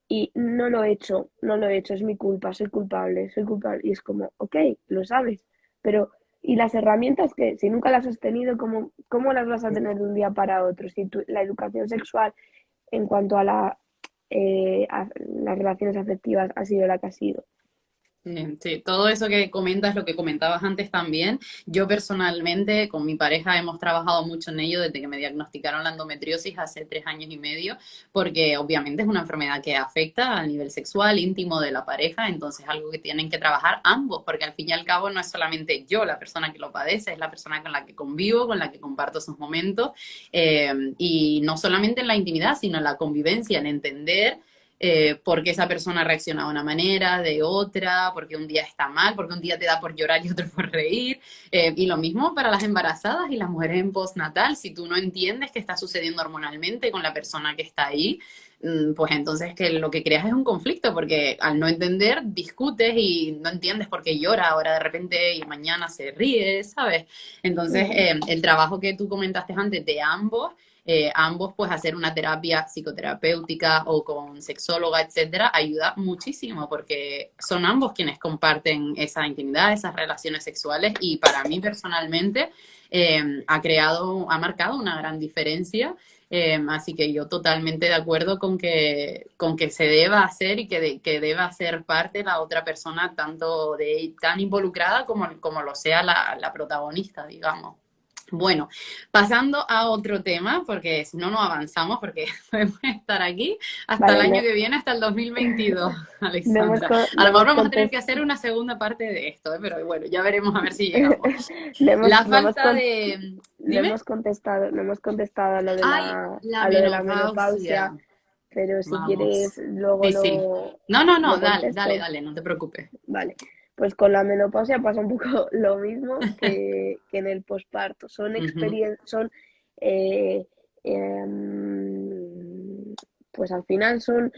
y no lo he hecho, no lo he hecho, es mi culpa, soy culpable, soy culpable. Y es como, ok, lo sabes, pero ¿y las herramientas que si nunca las has tenido, cómo las vas a tener de un día para otro? Si la educación sexual en cuanto a las relaciones afectivas ha sido la que ha sido. sí, sí, todo eso que comentas, lo que comentabas antes también. Yo personalmente con mi pareja hemos trabajado mucho en ello desde que me diagnosticaron la endometriosis hace 3 años y medio, porque obviamente es una enfermedad que afecta al nivel sexual, íntimo de la pareja, entonces es algo que tienen que trabajar ambos, porque al fin y al cabo no es solamente yo la persona que lo padece, es la persona con la que convivo, con la que comparto esos momentos, y no solamente en la intimidad, sino en la convivencia, en entender por qué esa persona reacciona de una manera, de otra, porque un día está mal, porque un día te da por llorar y otro por reír. Y lo mismo para las embarazadas y las mujeres en postnatal. Si tú no entiendes qué está sucediendo hormonalmente con la persona que está ahí, pues entonces que lo que creas es un conflicto, porque al no entender, discutes y no entiendes por qué llora ahora de repente y mañana se ríe, ¿sabes? Entonces, Ujú. el trabajo que tú comentaste antes de ambos pues hacer una terapia psicoterapéutica o con sexóloga, etcétera, ayuda muchísimo porque son ambos quienes comparten esa intimidad, esas relaciones sexuales y para mí personalmente ha marcado una gran diferencia. Así que yo totalmente de acuerdo con que se deba hacer y que deba ser parte la otra persona, tanto tan involucrada como lo sea la protagonista, digamos. Bueno, pasando a otro tema, porque si no, no avanzamos, porque podemos estar aquí hasta el Vale, año no, que viene, hasta el 2022, no hemos, Alexandra. A lo mejor vamos a tener que contestado. hacer una segunda parte de esto, ¿eh? Pero bueno, ya veremos a ver si llegamos. No hemos, La no hemos, falta con- de... no Dime. hemos contestado, no hemos contestado Ay, la a lo de la menopausia, menopausia. pero si quieres Vamos. luego Sí, sí. No, no, no, lo dale, dale, contesto. dale, no te preocupes. Vale, pues con la menopausia pasa un poco lo mismo que en el posparto. Ujú, Son eh, em, pues al final son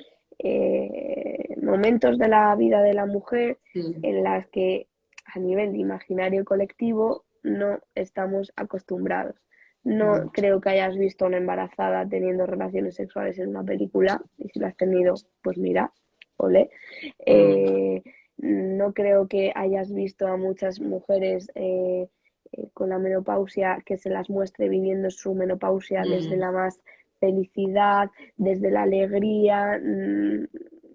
momentos de la vida de la mujer sí. en las que a nivel de imaginario colectivo no estamos acostumbrados. No Mm, creo que hayas visto a una embarazada teniendo relaciones sexuales en una película, y si la has tenido, pues mira, ole. mm, Eh, no creo que hayas visto a muchas mujeres con la menopausia que se las muestre viviendo su menopausia desde mm, la más felicidad, desde la alegría,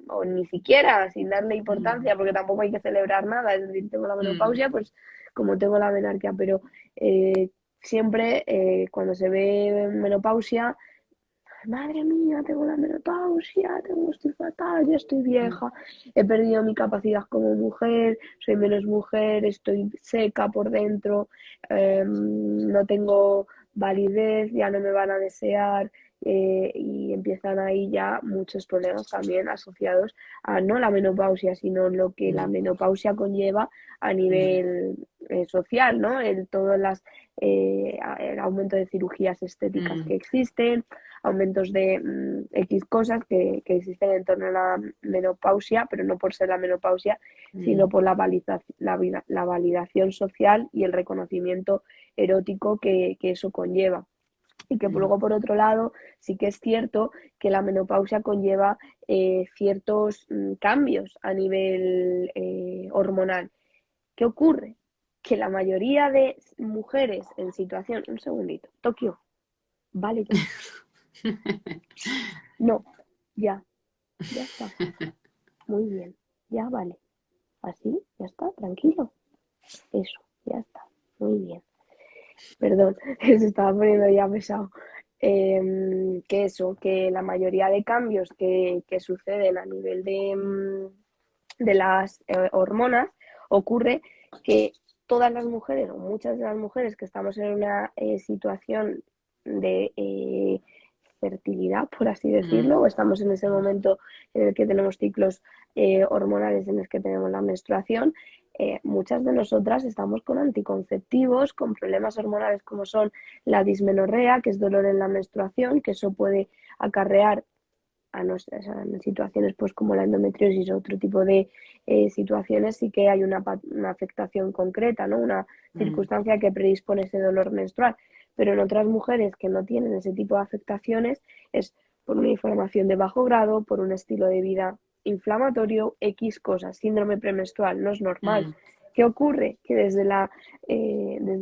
o ni siquiera sin darle mm, importancia, porque tampoco hay que celebrar nada. Es decir, tengo la mm, menopausia, pues como tengo la menarquia, pero siempre cuando se ve menopausia, madre mía, tengo la menopausia, estoy fatal, ya estoy mm, vieja, he perdido mi capacidad como mujer, soy menos mujer, estoy seca por dentro, no tengo validez, ya no me van a desear, y empiezan ahí ya muchos problemas también asociados a no la menopausia, sino lo que la mm, menopausia conlleva a mm, nivel social, ¿no? Todas el aumento de cirugías estéticas mm, que existen, aumentos de X cosas que existen en torno a la menopausia, pero no por ser la menopausia, sino mm, por la validación social y el reconocimiento erótico que eso conlleva. Y que mm, luego, por otro lado, sí que es cierto que la menopausia conlleva ciertos cambios a nivel hormonal. ¿Qué ocurre? Que la mayoría de mujeres en situación... Un segundito. Tokio, vale ya. No, ya, ya está. Muy bien, ya vale. Así, ya está, tranquilo. Eso, ya está. Muy bien. Perdón, se estaba poniendo ya pesado. Que eso, que la mayoría de cambios que suceden a nivel de las hormonas ocurre que todas las mujeres o muchas de las mujeres que estamos en una situación de fertilidad, por así decirlo, mm, o estamos en ese momento en el que tenemos ciclos hormonales en los que tenemos la menstruación, muchas de nosotras estamos con anticonceptivos, con problemas hormonales como son la dismenorrea, que es dolor en la menstruación, que eso puede acarrear en situaciones pues como la endometriosis o otro tipo de situaciones, sí que hay una afectación concreta, ¿no? Una mm, circunstancia que predispone ese dolor menstrual. Pero en otras mujeres que no tienen ese tipo de afectaciones es por una inflamación de bajo grado, por un estilo de vida inflamatorio, X cosas, síndrome premenstrual, no es normal. mm, ¿Qué ocurre? Que desde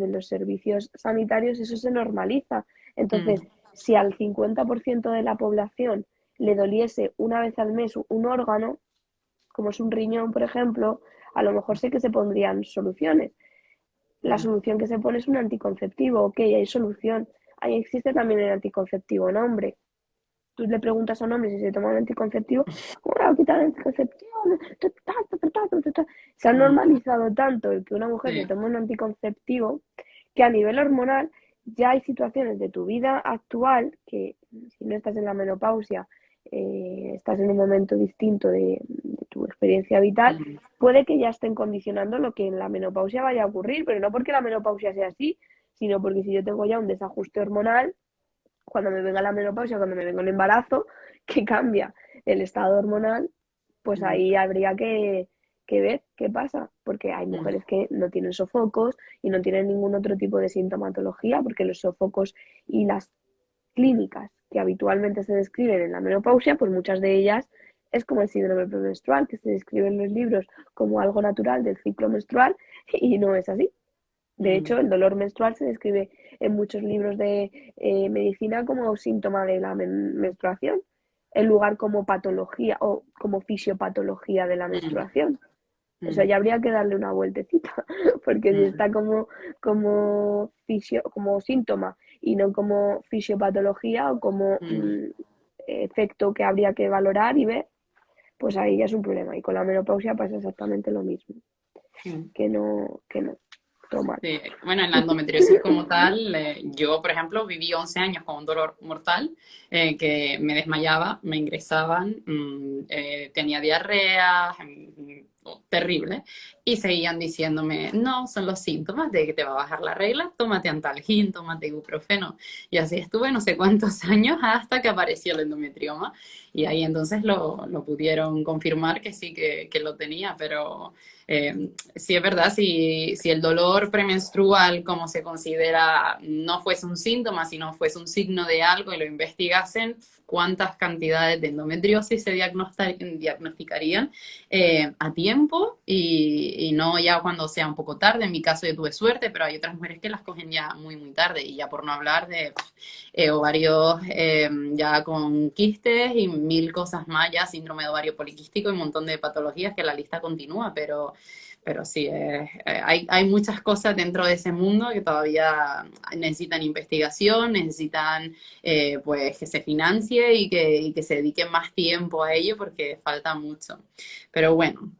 los servicios sanitarios eso se normaliza. Entonces, mm, si al 50% de la población le doliese una vez al mes un órgano, como es un riñón, por ejemplo, a lo mejor sé que se pondrían soluciones. La mm, solución que se pone es un anticonceptivo, ok, hay solución. Ahí existe también el anticonceptivo en hombre. Tú le preguntas a un hombre si se toma un anticonceptivo, ¿cómo le va a quitar el anticonceptivo? Se ha mm, normalizado tanto el que una mujer se sí, tome un anticonceptivo que a nivel hormonal ya hay situaciones de tu vida actual que si no estás en la menopausia, estás en un momento distinto de tu experiencia vital, mm, puede que ya estén condicionando lo que en la menopausia vaya a ocurrir, pero no porque la menopausia sea así, sino porque si yo tengo ya un desajuste hormonal, cuando me venga la menopausia, cuando me venga un embarazo, que cambia el estado hormonal, pues mm, ahí habría que ver qué pasa, porque hay mm, mujeres que no tienen sofocos y no tienen ningún otro tipo de sintomatología, porque los sofocos y las clínicas que habitualmente se describen en la menopausia, pues muchas de ellas es como el síndrome premenstrual, que se describe en los libros como algo natural del ciclo menstrual y no es así. De mm, hecho, el dolor menstrual se describe en muchos libros de medicina como síntoma de la menstruación, en lugar como patología o como fisiopatología de la mm. menstruación. Eso mm, ya habría que darle una vueltecita, porque si mm, está como síntoma y no como fisiopatología o como mm, efecto que habría que valorar y ver, pues ahí ya es un problema. Y con la menopausia pasa exactamente lo mismo, mm. que no, todo mal. Sí, bueno, en la endometriosis como tal, yo, por ejemplo, viví 11 años con un dolor mortal que me desmayaba, me ingresaban, tenía diarrea, terrible, y seguían diciéndome, no, son los síntomas de que te va a bajar la regla, tómate Antalgin, tómate ibuprofeno. Y así estuve no sé cuántos años hasta que apareció el endometrioma, y ahí entonces lo pudieron confirmar que sí, que lo tenía, pero... sí, es verdad, si el dolor premenstrual, como se considera, no fuese un síntoma, sino fuese un signo de algo y lo investigasen, cuántas cantidades de endometriosis se diagnosticarían a tiempo y no ya cuando sea un poco tarde. En mi caso yo tuve suerte, pero hay otras mujeres que las cogen ya muy, muy tarde y ya por no hablar de ovarios ya con quistes y mil cosas más, ya síndrome de ovario poliquístico y un montón de patologías que la lista continúa, pero sí, hay muchas cosas dentro de ese mundo que todavía necesitan investigación, necesitan pues que se financie y que se dedique más tiempo a ello porque falta mucho. Pero bueno,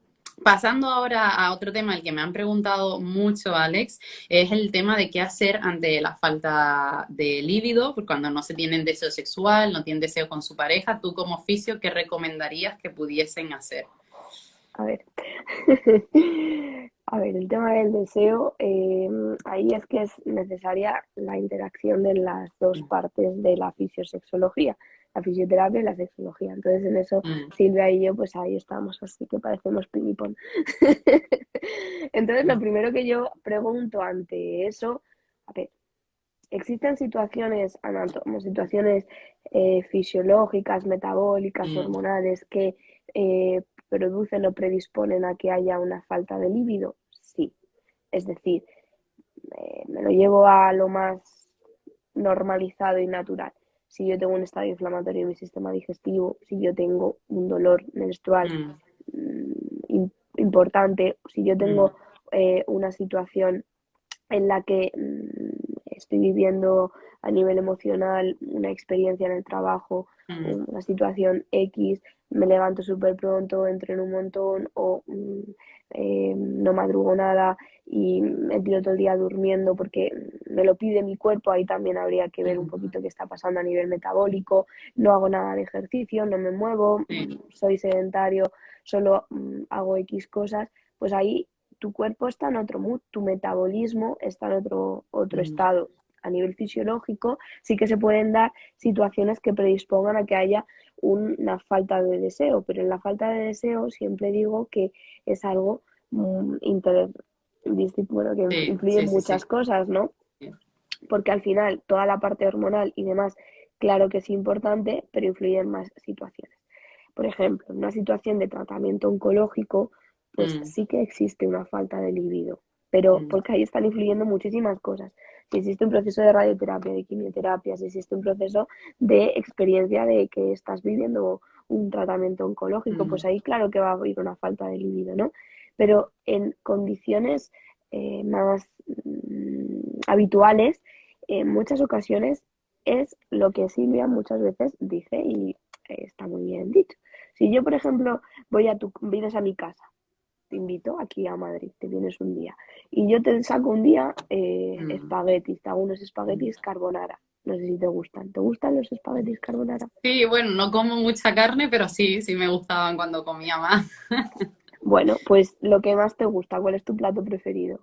pasando ahora a otro tema al que me han preguntado mucho, Alex, es el tema de qué hacer ante la falta de líbido, porque cuando no se tienen deseo sexual, no tienen deseo con su pareja, tú como oficio, ¿qué recomendarías que pudiesen hacer? A ver. A ver, el tema del deseo, ahí es que es necesaria la interacción de las dos Mm, partes de la fisiosexología, la fisioterapia y la sexología. Entonces, en eso, mm, Silvia y yo, pues ahí estamos, así que parecemos ping-pong. Entonces, lo mm, primero que yo pregunto ante eso, a ver, existen situaciones, situaciones fisiológicas, metabólicas, mm, hormonales que producen o predisponen a que haya una falta de líbido. Sí, es decir, me lo llevo a lo más normalizado y natural. Si yo tengo un estado inflamatorio en mi sistema digestivo, si yo tengo un dolor menstrual mm, importante, si yo mm, tengo una situación en la que estoy viviendo a nivel emocional una experiencia en el trabajo, mm, una situación X, me levanto súper pronto, entreno un montón o no madrugo nada y me tiro todo el día durmiendo porque me lo pide mi cuerpo, ahí también habría que ver un mm, poquito qué está pasando a nivel metabólico, no hago nada de ejercicio, no me muevo, sí, soy sedentario, solo hago X cosas, pues ahí tu cuerpo está en otro mood, tu metabolismo está en otro mm, estado. A nivel fisiológico, sí que se pueden dar situaciones que predispongan a que haya una falta de deseo, pero en la falta de deseo siempre digo que es algo bueno, que sí, influye en sí, sí, muchas sí, cosas, ¿no? sí, Porque al final toda la parte hormonal y demás, claro que es importante, pero influye en más situaciones. Por ejemplo, en una situación de tratamiento oncológico, pues mm, sí que existe una falta de libido, pero mm, porque ahí están influyendo muchísimas cosas. Si existe un proceso de radioterapia, de quimioterapia, si existe un proceso de experiencia de que estás viviendo un tratamiento oncológico, pues mm, ahí claro que va a haber una falta de libido, ¿no? Pero en condiciones más habituales, en muchas ocasiones es lo que Silvia muchas veces dice y está muy bien dicho. Si yo, por ejemplo, vienes a mi casa, te invito aquí a Madrid, te vienes un día, y yo te saco un día mm, espaguetis, te hago unos mm. espaguetis carbonara. No sé si te gustan. ¿Te gustan los espaguetis carbonara? Sí, bueno, no como mucha carne, pero sí, sí me gustaban cuando comía más. Bueno, pues lo que más te gusta, ¿cuál es tu plato preferido?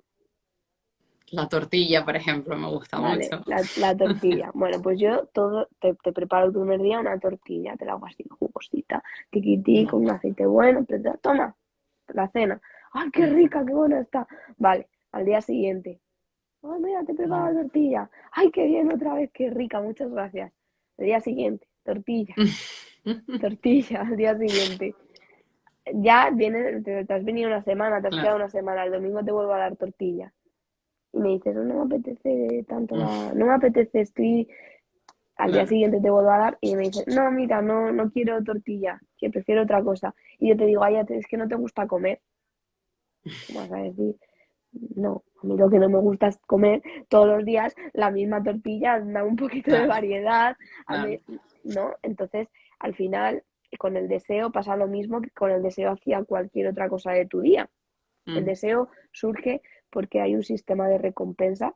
La tortilla, por ejemplo, me gusta Vale, mucho. la tortilla. Bueno, pues yo te preparo el primer día una tortilla, te la hago así jugosita, tiquití, con Mm, un aceite bueno, toma, la cena. ¡Ay, qué mm, rica, qué buena está! Vale, al día siguiente. ¡Ay, mira, te preparo mm. la tortilla! ¡Ay, qué bien otra vez, qué rica! Muchas gracias. Al día siguiente, tortilla, tortilla, al día siguiente. Ya viene, te has venido una semana, te has quedado Claro. una semana, el domingo te vuelvo a dar tortilla. Y me dices, no me apetece tanto Mm, no me apetece, estoy al día claro. siguiente te vuelvo a dar y me dices, no, mira, no quiero tortilla, que prefiero otra cosa. Y yo te digo, ay, es que no te gusta comer. ¿Cómo vas a decir? No, a mí lo que no me gusta es comer todos los días la misma tortilla, da un poquito de Claro, variedad, a mí, claro. ¿no? Entonces, al final, con el deseo pasa lo mismo que con el deseo hacia cualquier otra cosa de tu día. El Mm, deseo surge porque hay un sistema de recompensa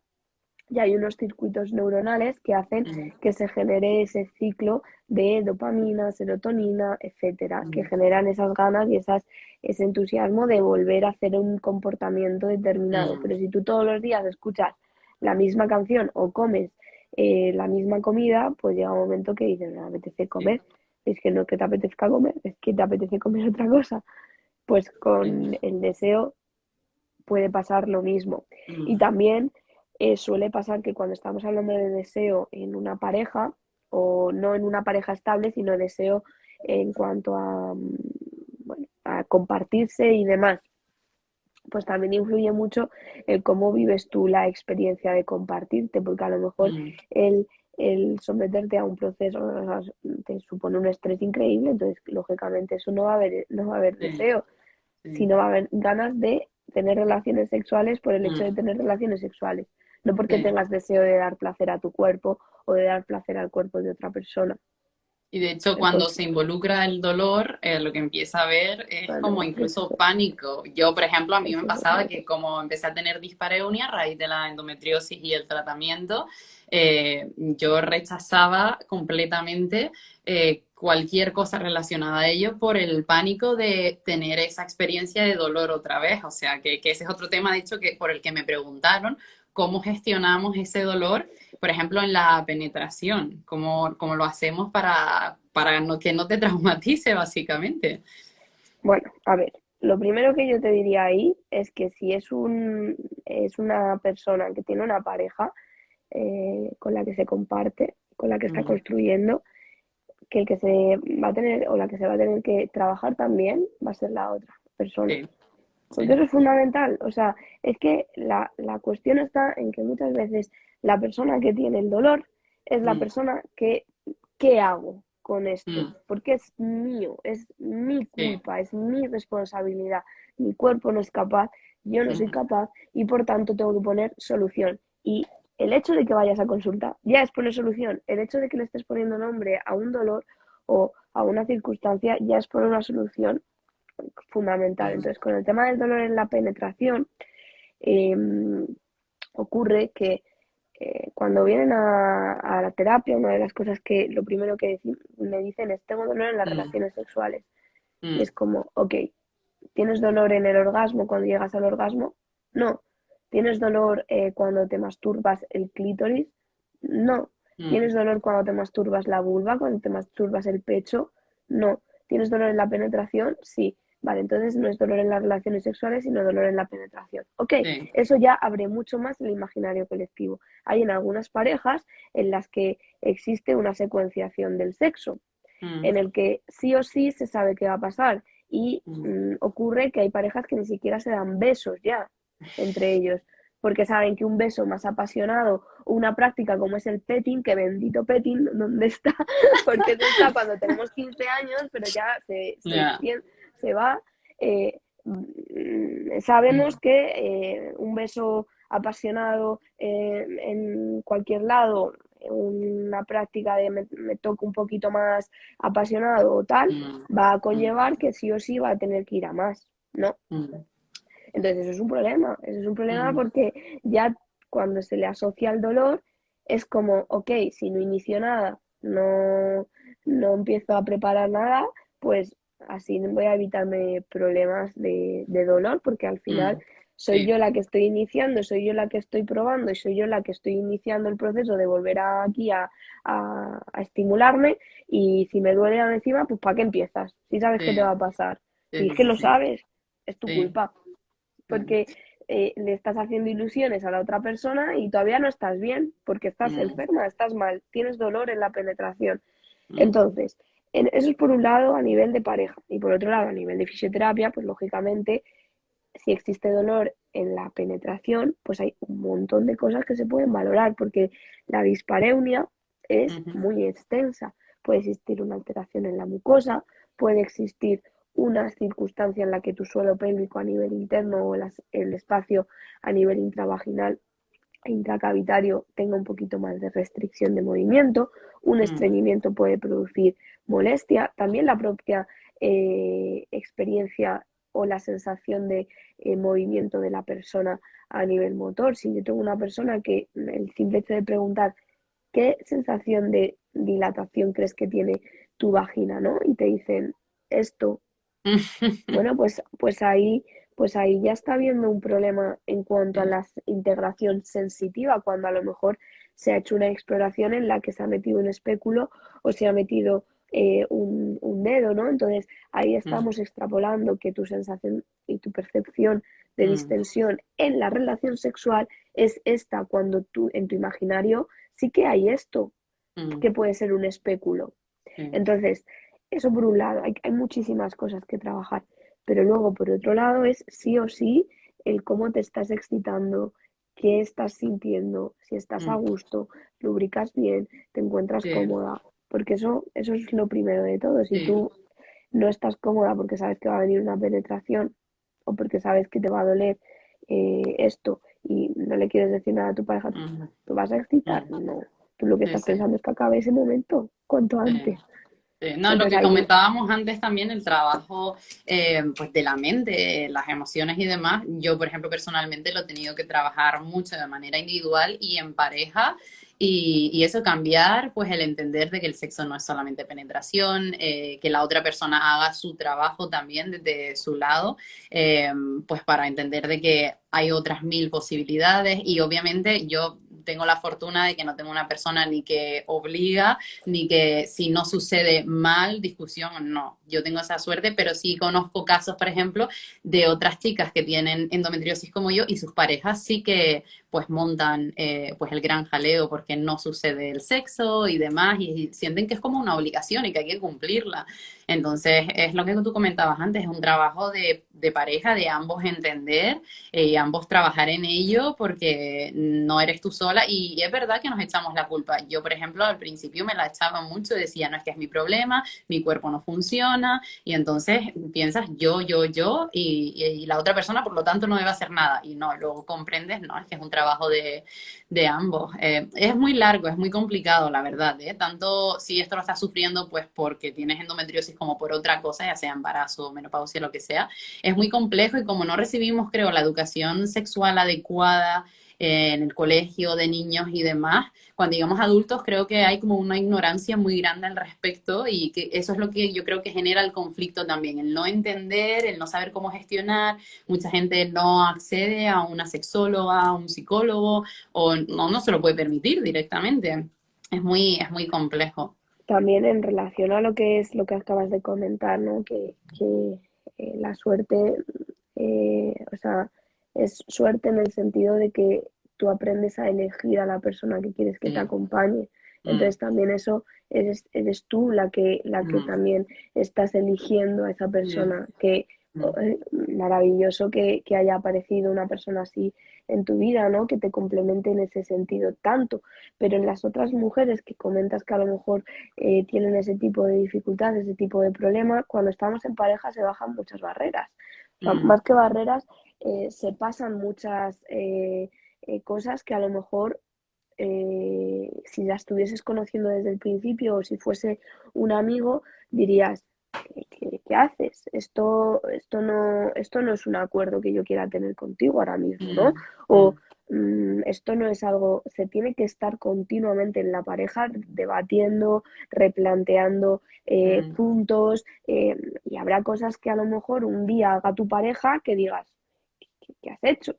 y hay unos circuitos neuronales que hacen mm, que se genere ese ciclo de dopamina, serotonina, etcétera, que mm, generan esas ganas y ese entusiasmo de volver a hacer un comportamiento determinado. mm, Pero si tú todos los días escuchas la misma canción o comes la misma comida, pues llega un momento que dices, me apetece sí, comer. Es que no es que te apetezca comer, es que te apetece comer otra cosa. Pues con sí, el deseo puede pasar lo mismo. Y mm, también suele pasar que cuando estamos hablando de deseo en una pareja, o no en una pareja estable, sino deseo en cuanto a, bueno, a compartirse y demás, pues también influye mucho el cómo vives tú la experiencia de compartirte, porque a lo mejor mm, el, el someterte a un proceso, o sea, te supone un estrés increíble, entonces lógicamente eso no va a haber sí, deseo, sí, sino va a haber ganas de tener relaciones sexuales por el hecho de mm, tener relaciones sexuales, no porque sí. tengas deseo de dar placer a tu cuerpo o de dar placer al cuerpo de otra persona. Y de hecho, cuando Entonces, se involucra el dolor, lo que empieza a ver es como bueno, incluso pánico. Yo, por ejemplo, a mí me eso es pasaba otro. que como empecé a tener dispareunia a raíz de la endometriosis y el tratamiento, yo rechazaba completamente cualquier cosa relacionada a ello por el pánico de tener esa experiencia de dolor otra vez. O sea, que ese es otro tema, de hecho, que por el que me preguntaron cómo gestionamos ese dolor, por ejemplo, en la penetración, cómo lo hacemos para que no te traumatice, básicamente. Bueno, a ver, lo primero que yo te diría ahí es que si es una persona que tiene una pareja con la que se comparte, con la que está Mm, construyendo, que el que se va a tener o la que se va a tener que trabajar también va a ser la otra persona. sí, Porque sí. eso es fundamental. O sea, es que la cuestión está en que muchas veces la persona que tiene el dolor es la Mm, persona que, ¿qué hago con esto? mm, Porque es mío, es mi sí, culpa, es mi responsabilidad. Mi cuerpo no es capaz, yo no soy mm, capaz y por tanto tengo que poner solución. Y el hecho de que vayas a consulta ya es poner solución. El hecho de que le estés poniendo nombre a un dolor o a una circunstancia ya es poner una solución fundamental. mm, Entonces, con el tema del dolor en la penetración, eh, ocurre que cuando vienen a la terapia, una de las cosas que lo primero que me dicen es, tengo dolor en las mm, relaciones sexuales. Y mm, es como, ok, ¿tienes dolor en el orgasmo cuando llegas al orgasmo? No. ¿Tienes dolor cuando te masturbas el clítoris? No. ¿Tienes mm, dolor cuando te masturbas la vulva, cuando te masturbas el pecho? No. ¿Tienes dolor en la penetración? Sí. Vale, entonces no es dolor en las relaciones sexuales, sino dolor en la penetración. Ok, sí, eso ya abre mucho más el imaginario colectivo. Hay en algunas parejas en las que existe una secuenciación del sexo, mm, en el que sí o sí se sabe qué va a pasar. Y mm, ocurre que hay parejas que ni siquiera se dan besos ya entre ellos, porque saben que un beso más apasionado, una práctica como es el petting, que bendito petting, ¿dónde está? Porque eso está cuando tenemos 15 años, pero ya se ya, extiende, se va. Sabemos mm, que un beso apasionado en cualquier lado, una práctica de me toco un poquito más apasionado o tal, mm, va a mm, conllevar que sí o sí va a tener que ir a más, ¿no? mm, Entonces eso es un problema mm, porque ya cuando se le asocia el dolor es como, ok, si no inicio nada, no empiezo a preparar nada, pues así voy a evitarme problemas de dolor porque al final mm, soy sí, yo la que estoy iniciando, soy yo la que estoy probando y soy yo la que estoy iniciando el proceso de volver aquí a estimularme y si me duele encima, pues ¿para qué empiezas? Si sabes qué te va sí, a pasar. Si es sí, que sí, lo sí, sabes, es tu sí, culpa mm, porque le estás haciendo ilusiones a la otra persona y todavía no estás bien, porque estás mm, enferma, estás mal, tienes dolor en la penetración. mm, Entonces, eso es por un lado a nivel de pareja y por otro lado a nivel de fisioterapia, pues lógicamente, si existe dolor en la penetración, pues hay un montón de cosas que se pueden valorar, porque la dispareunia es ujú, muy extensa. Puede existir una alteración en la mucosa, puede existir una circunstancia en la que tu suelo pélvico a nivel interno o el espacio a nivel intravaginal e intracavitario tenga un poquito más de restricción de movimiento. Un mm, estreñimiento puede producir molestia. También la propia experiencia o la sensación de movimiento de la persona a nivel motor. Si yo tengo una persona que el simple hecho de preguntar qué sensación de dilatación crees que tiene tu vagina, ¿no? Y te dicen esto, bueno, pues ahí ya está habiendo un problema en cuanto a sí, la integración sensitiva, cuando a lo mejor se ha hecho una exploración en la que se ha metido un espéculo o se ha metido un dedo, ¿no? Entonces ahí mm, estamos extrapolando que tu sensación y tu percepción de mm, distensión en la relación sexual es esta, cuando tú en tu imaginario sí que hay esto, mm, que puede ser un espéculo. sí, Entonces, eso por un lado, hay muchísimas cosas que trabajar, pero luego por otro lado es sí o sí el cómo te estás excitando, qué estás sintiendo, si estás a mm, gusto, lubricas bien, te encuentras sí, cómoda, porque eso es lo primero de todo. Si sí, tú no estás cómoda porque sabes que va a venir una penetración o porque sabes que te va a doler esto y no le quieres decir nada a tu pareja, mm, ¿te vas a excitar? mm, No. Tú lo que sí, estás sí, pensando es que acabe ese momento cuanto sí. antes. No, lo Entonces que ahí, comentábamos antes también, el trabajo pues de la mente, las emociones y demás. Yo, por ejemplo, personalmente lo he tenido que trabajar mucho de manera individual y en pareja. Y eso cambiar, pues el entender de que el sexo no es solamente penetración, que la otra persona haga su trabajo también desde su lado, eh, pues para entender de que hay otras mil posibilidades y obviamente yo tengo la fortuna de que no tengo una persona ni que obliga ni que si no sucede mal, discusión, no. Yo tengo esa suerte, pero sí conozco casos, por ejemplo, de otras chicas que tienen endometriosis como yo y sus parejas sí que pues montan pues el gran jaleo porque no sucede el sexo y demás y sienten que es como una obligación y que hay que cumplirla. Entonces, es lo que tú comentabas antes, es un trabajo de pareja, de ambos entender y ambos trabajar en ello porque no eres tú sola y es verdad que nos echamos la culpa. Yo, por ejemplo, al principio me la echaba mucho, decía, no es que es mi problema, mi cuerpo no funciona y entonces piensas yo y la otra persona por lo tanto no debe hacer nada y no, luego comprendes, no, es que es un trabajo de ambos. Es muy largo, es muy complicado, la verdad, ¿eh? Tanto si esto lo estás sufriendo pues porque tienes endometriosis como por otra cosa, ya sea embarazo, menopausia, lo que sea, es muy complejo y como no recibimos, creo, la educación sexual adecuada en el colegio de niños y demás, cuando llegamos adultos creo que hay como una ignorancia muy grande al respecto y que eso es lo que yo creo que genera el conflicto también, el no entender, el no saber cómo gestionar. Mucha gente no accede a una sexóloga, a un psicólogo o no se lo puede permitir directamente. Es muy complejo. también en relación a lo que es lo que acabas de comentar, ¿no? Que la suerte, o sea, es suerte en el sentido de que tú aprendes a elegir a la persona que quieres que te Sí. acompañe. Mm, Entonces también eso eres tú la que mm, también estás eligiendo a esa sí, persona. Que mm, maravilloso que haya aparecido una persona así en tu vida, ¿no? Que te complemente en ese sentido tanto. Pero en las otras mujeres que comentas que a lo mejor tienen ese tipo de dificultades, ese tipo de problemas, cuando estamos en pareja se bajan muchas barreras. O sea, mm, más que barreras, se pasan muchas cosas que a lo mejor si la estuvieses conociendo desde el principio o si fuese un amigo, dirías, ¿qué haces? Esto no es un acuerdo que yo quiera tener contigo ahora mismo, ¿no? mm, O mm, esto no es algo, se tiene que estar continuamente en la pareja debatiendo, replanteando mm, puntos y habrá cosas que a lo mejor un día haga tu pareja que digas, ¿qué has hecho?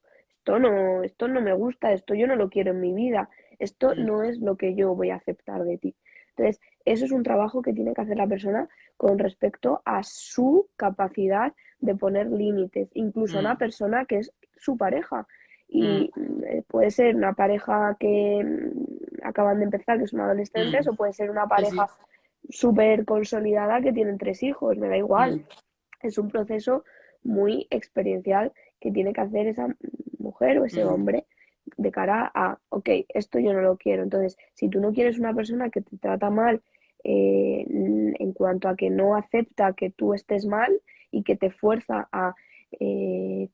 Esto no me gusta, esto yo no lo quiero en mi vida, esto mm, no es lo que yo voy a aceptar de ti. Entonces, eso es un trabajo que tiene que hacer la persona con respecto a su capacidad de poner límites, incluso a una mm, persona que es su pareja. mm, Y puede ser una pareja que acaban de empezar, que son adolescentes, mm. o puede ser una Sí, pareja sí. súper consolidada que tienen 3 hijos, me da igual. Mm, Es un proceso muy experiencial que tiene que hacer esa mujer o ese mm, hombre de cara a, ok, esto yo no lo quiero. Entonces, si tú no quieres una persona que te trata mal en cuanto a que no acepta que tú estés mal y que te fuerza a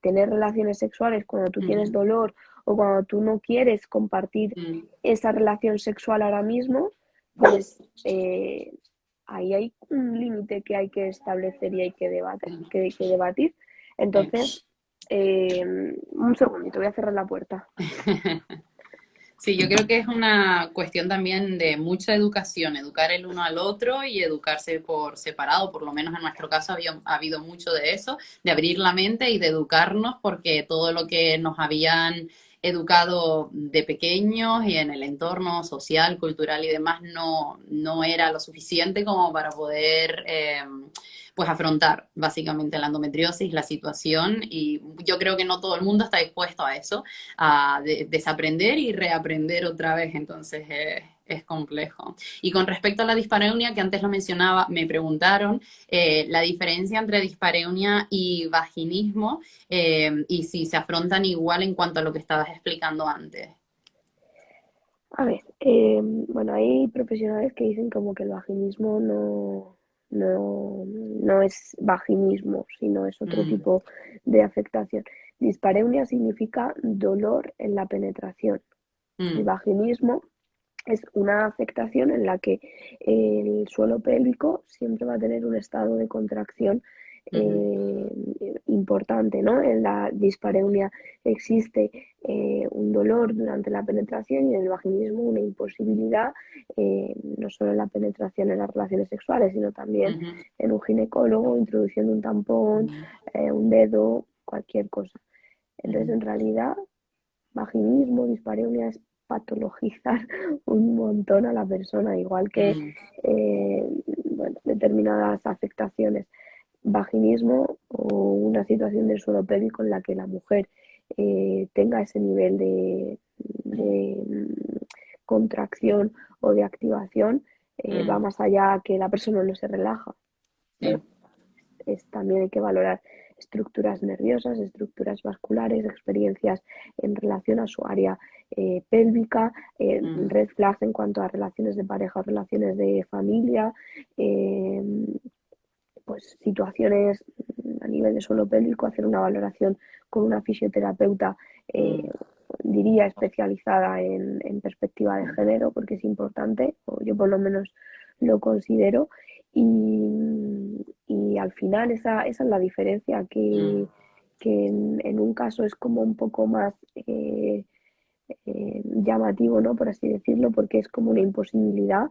tener relaciones sexuales cuando tú tienes dolor o cuando tú no quieres compartir esa relación sexual ahora mismo, pues ahí hay un límite que hay que establecer y hay que debatir. Entonces, un segundito, voy a cerrar la puerta. Sí, yo creo que es una cuestión también de mucha educación, educar el uno al otro y educarse por separado, por lo menos en nuestro caso ha habido mucho de eso, de abrir la mente y de educarnos, porque todo lo que nos habían educado de pequeños y en el entorno social, cultural y demás no era lo suficiente como para poder pues afrontar básicamente la endometriosis, la situación, y yo creo que no todo el mundo está dispuesto a eso, a desaprender y reaprender otra vez, entonces es complejo. Y con respecto a la dispareunia, que antes lo mencionaba, me preguntaron la diferencia entre dispareunia y vaginismo y si se afrontan igual en cuanto a lo que estabas explicando antes. A ver, bueno, hay profesionales que dicen como que el vaginismo no es vaginismo, sino es otro Mm, tipo de afectación. Dispareunia significa dolor en la penetración. El mm, vaginismo es una afectación en la que el suelo pélvico siempre va a tener un estado de contracción ujú, importante, ¿no? En la dispareunia existe un dolor durante la penetración y en el vaginismo una imposibilidad, no solo en la penetración en las relaciones sexuales, sino también ujú, en un ginecólogo, introduciendo un tampón, ujú, un dedo, cualquier cosa. Entonces, ujú, en realidad, vaginismo, dispareunia es patologizar un montón a la persona, igual que mm, bueno, determinadas afectaciones. Vaginismo o una situación del suelo pélvico en la que la mujer tenga ese nivel de contracción o de activación, va mm, más allá que la persona no se relaja. ¿Vale? sí, También hay que valorar estructuras nerviosas, estructuras vasculares, experiencias en relación a su área pélvica, mm, red flags en cuanto a relaciones de pareja o relaciones de familia, eh, pues situaciones a nivel de suelo pélvico, hacer una valoración con una fisioterapeuta, mm, diría especializada en perspectiva de género, porque es importante, o yo por lo menos lo considero, y al final esa es la diferencia, mm, que en un caso es como un poco más llamativo, ¿no? Por así decirlo, porque es como una imposibilidad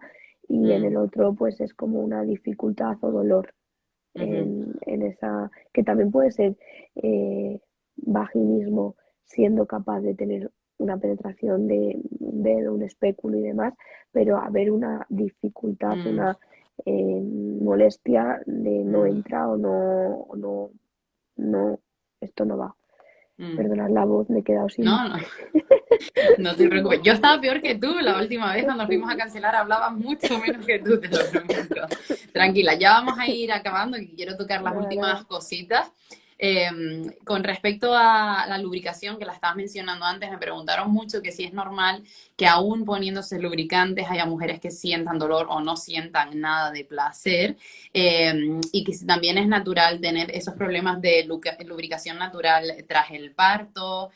y en el mm, otro pues es como una dificultad o dolor ujú, en esa, que también puede ser vaginismo siendo capaz de tener una penetración de un dedo, un espéculo y demás, pero haber una dificultad, mm, una molestia de no mm, entra no, esto no va. mm. Perdonad la voz, me he quedado sin... No, no, no te preocupes. Yo estaba peor que tú. La última vez cuando fuimos a cancelar hablaba mucho menos que tú, te lo prometo. Tranquila, ya vamos a ir acabando y quiero tocar las Nada, últimas nada. cositas. Eh, con respecto a la lubricación que la estabas mencionando antes, me preguntaron mucho que si es normal que aún poniéndose lubricantes haya mujeres que sientan dolor o no sientan nada de placer y que si también es natural tener esos problemas de lubricación natural tras el parto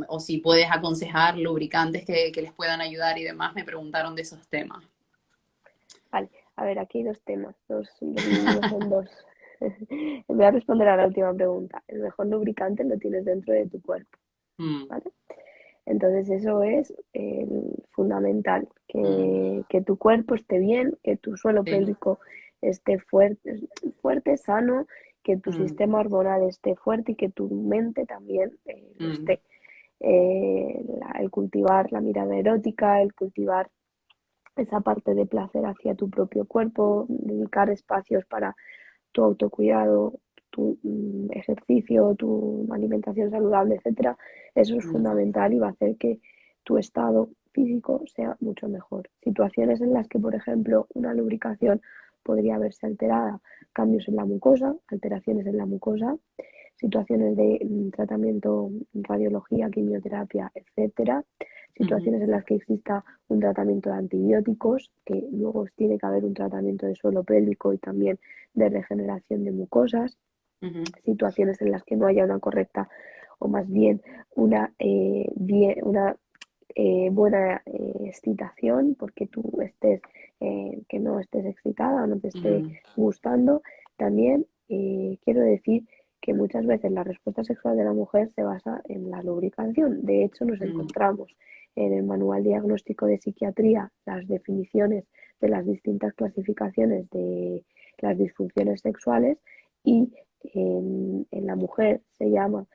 o si puedes aconsejar lubricantes que les puedan ayudar y demás, me preguntaron de esos temas. Vale, a ver, aquí hay dos temas, los divididos en dos. Voy a responder a la última pregunta. El mejor lubricante lo tienes dentro de tu cuerpo, Mm, ¿vale? Entonces eso es fundamental, mm, que tu cuerpo esté bien, que tu suelo sí, pélvico esté fuerte, sano, que tu mm, sistema hormonal esté fuerte y que tu mente también lo mm, esté. El cultivar la mirada erótica, el cultivar esa parte de placer hacia tu propio cuerpo, dedicar espacios para tu autocuidado, tu ejercicio, tu alimentación saludable, etcétera, eso es mm, fundamental y va a hacer que tu estado físico sea mucho mejor. Situaciones en las que, por ejemplo, una lubricación podría verse alterada, cambios en la mucosa, alteraciones en la mucosa, situaciones de tratamiento, radiología, quimioterapia, etcétera, ujú, situaciones en las que exista un tratamiento de antibióticos, que luego tiene que haber un tratamiento de suelo pélvico y también de regeneración de mucosas, Ujú, situaciones en las que no haya una correcta o más bien una buena excitación, porque tú estés, que no estés excitada o no te esté ujú, gustando. También quiero decir que muchas veces la respuesta sexual de la mujer se basa en la lubricación. De hecho, nos ujú, encontramos en el Manual Diagnóstico de Psiquiatría las definiciones de las distintas clasificaciones de las disfunciones sexuales y en la mujer se llama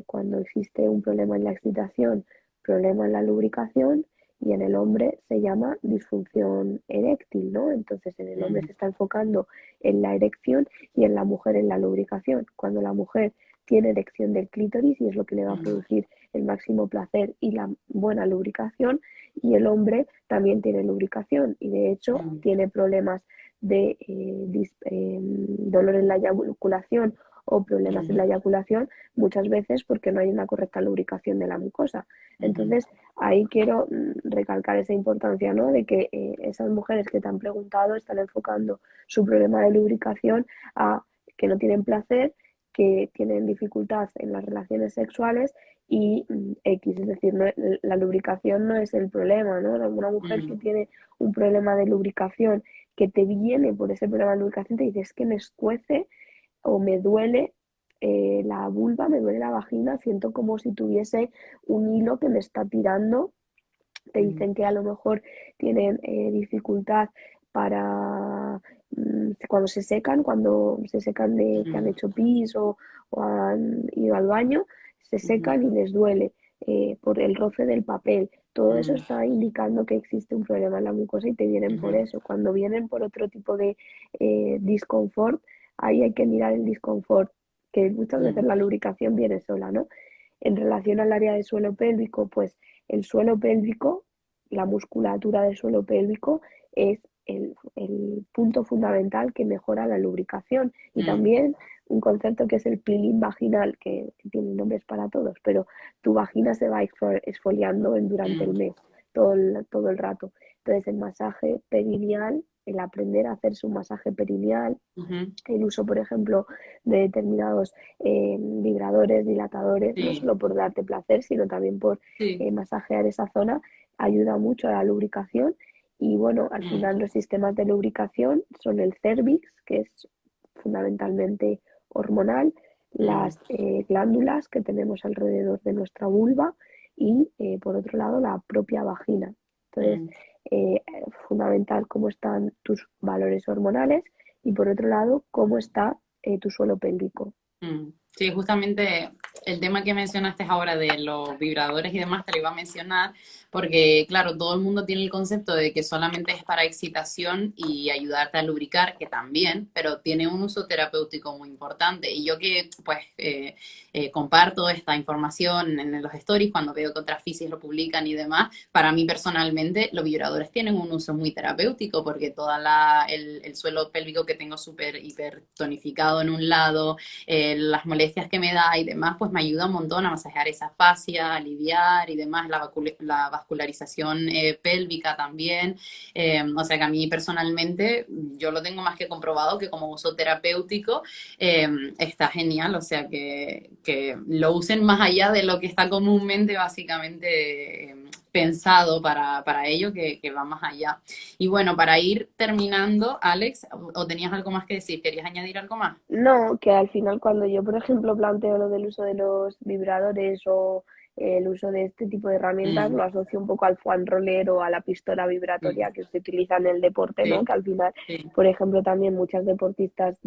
cuando existe un problema en la excitación, problema en la lubricación, y en el hombre se llama disfunción eréctil, ¿no? Entonces en el hombre ujú, se está enfocando en la erección y en la mujer en la lubricación. Cuando la mujer tiene erección del clítoris y es lo que le va a ujú, producir el máximo placer y la buena lubricación, y el hombre también tiene lubricación y de hecho ujú, tiene problemas de dolor en la eyaculación o problemas en la ujú, eyaculación muchas veces porque no hay una correcta lubricación de la mucosa. ujú, Entonces, ahí quiero recalcar esa importancia, ¿no? De que esas mujeres que te han preguntado están enfocando su problema de lubricación a que no tienen placer, que tienen dificultad en las relaciones sexuales y X, es decir, la lubricación no es el problema, ¿no? Una mujer que ujú, tiene un problema de lubricación que te viene por ese problema de lubricación te dice es que me escuece o me duele la vulva, me duele la vagina, siento como si tuviese un hilo que me está tirando. Te ujú, dicen que a lo mejor tienen dificultad para cuando se secan de que han ujú, hecho pis o han ido al baño, se ujú, secan y les duele por el roce del papel. Todo eso ujú, está indicando que existe un problema en la mucosa y te vienen por ujú, eso. Cuando vienen por otro tipo de disconfort, ahí hay que mirar el disconfort, que muchas veces ujú, la lubricación viene sola, ¿no? En relación al área del suelo pélvico, pues el suelo pélvico, la musculatura del suelo pélvico es el punto fundamental que mejora la lubricación y ujú, también un concepto que es el peeling vaginal, que tiene nombres para todos, pero tu vagina se va exfoliando durante el ujú, mes, todo el rato. Entonces el masaje perineal, el aprender a hacer su masaje perineal, ujú. el uso, por ejemplo, de determinados vibradores, dilatadores, no Sí, solo por darte placer, sino también por sí. masajear esa zona, ayuda mucho a la lubricación. Y bueno, al final Mm, los sistemas de lubricación son el cervix, que es fundamentalmente hormonal, mm, las glándulas que tenemos alrededor de nuestra vulva y, por otro lado, la propia vagina. Entonces, mm. eh, fundamental cómo están tus valores hormonales y por otro lado, cómo está tu suelo pélvico. Sí, justamente el tema que mencionaste ahora de los vibradores y demás te lo iba a mencionar porque, claro, todo el mundo tiene el concepto de que solamente es para excitación y ayudarte a lubricar, que también, pero tiene un uso terapéutico muy importante. Y yo que, pues, comparto esta información en los stories cuando veo que otras fisis lo publican y demás, para mí personalmente los vibradores tienen un uso muy terapéutico porque el suelo pélvico que tengo súper hipertonificado en un lado, las molestias que me da y demás, pues me ayuda un montón a masajear esa fascia, aliviar y demás, la vascularización pélvica también. O sea que a mí personalmente, yo lo tengo más que comprobado que como uso terapéutico está genial, o sea que lo usen más allá de lo que está comúnmente básicamente pensado para ello, que va más allá. Y bueno, para ir terminando, Alex, ¿o tenías algo más que decir? ¿Querías añadir algo más? No, que al final cuando yo, por ejemplo, planteo lo del uso de los vibradores o el uso de este tipo de herramientas, Mm, lo asocio un poco al foam roller o a la pistola mm, vibratoria que se utiliza en el deporte, ¿no? sí, Que al final, sí. por ejemplo, también muchas deportistas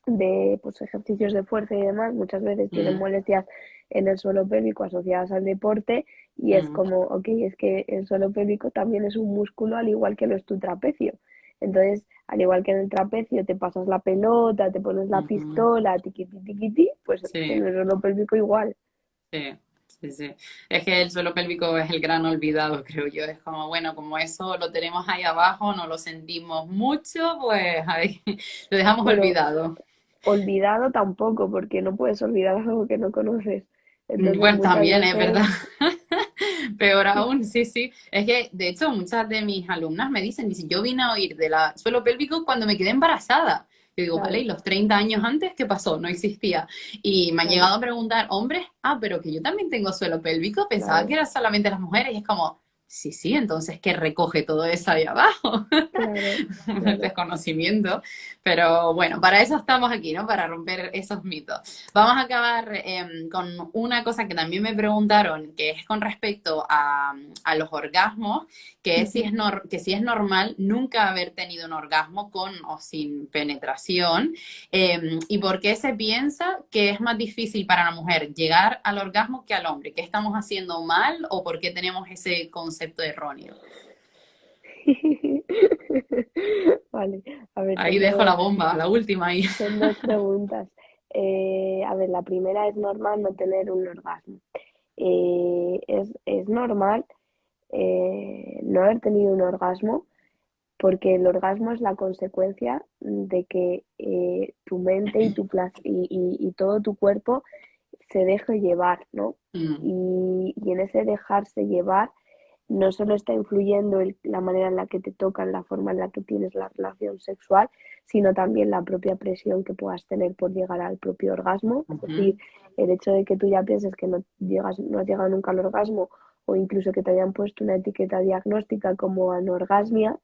de pues, ejercicios de fuerza y demás, muchas veces tienen Mm, molestias en el suelo pélvico asociadas al deporte y es mm, como, ok, es que el suelo pélvico también es un músculo al igual que lo es tu trapecio. Entonces, al igual que en el trapecio te pasas la pelota, te pones la ujú. pistola, tiquiti, tiquiti, pues Sí, en el suelo pélvico igual. sí, sí, sí. Es que el suelo pélvico es el gran olvidado, creo yo. Es como, bueno, como eso lo tenemos ahí abajo, no lo sentimos mucho, pues ahí lo dejamos Bueno, olvidado. olvidado tampoco, porque no puedes olvidar algo que no conoces. Entonces, Bueno, muchas también es veces, verdad. Peor aún, sí, sí. Es que, de hecho, muchas de mis alumnas me dicen, yo vine a oír de la suelo pélvico cuando me quedé embarazada. Yo digo, vale, ¿y claro, los 30 años antes qué pasó? No existía. Y me han claro, llegado a preguntar, hombres, pero que yo también tengo suelo pélvico, pensaba que claro, era solamente las mujeres, y es como, sí, sí, entonces, ¿qué recoge todo eso ahí abajo? claro, claro. Desconocimiento. Pero bueno, para eso estamos aquí, ¿no? Para romper esos mitos. Vamos a acabar con una cosa que también me preguntaron, que es con respecto a los orgasmos, que es Ujú. que si es normal nunca haber tenido un orgasmo con o sin penetración, y por qué se piensa que es más difícil para la mujer llegar al orgasmo que al hombre, qué estamos haciendo mal o por qué tenemos ese concepto erróneo. Vale, a ver, Ahí dejo la bomba, la última ahí. son dos preguntas. A ver, la primera es normal no tener un orgasmo. Es normal no haber tenido un orgasmo porque el orgasmo es la consecuencia de que tu mente y, y todo tu cuerpo se deje llevar, ¿no? Mm, Y en ese dejarse llevar no solo está influyendo la manera en la que te tocan, la forma en la que tienes la relación sexual, sino también la propia presión que puedas tener por llegar al propio orgasmo. Es decir, ujú, el hecho de que tú ya pienses que no has llegado nunca al orgasmo o incluso que te hayan puesto una etiqueta diagnóstica como anorgasmia,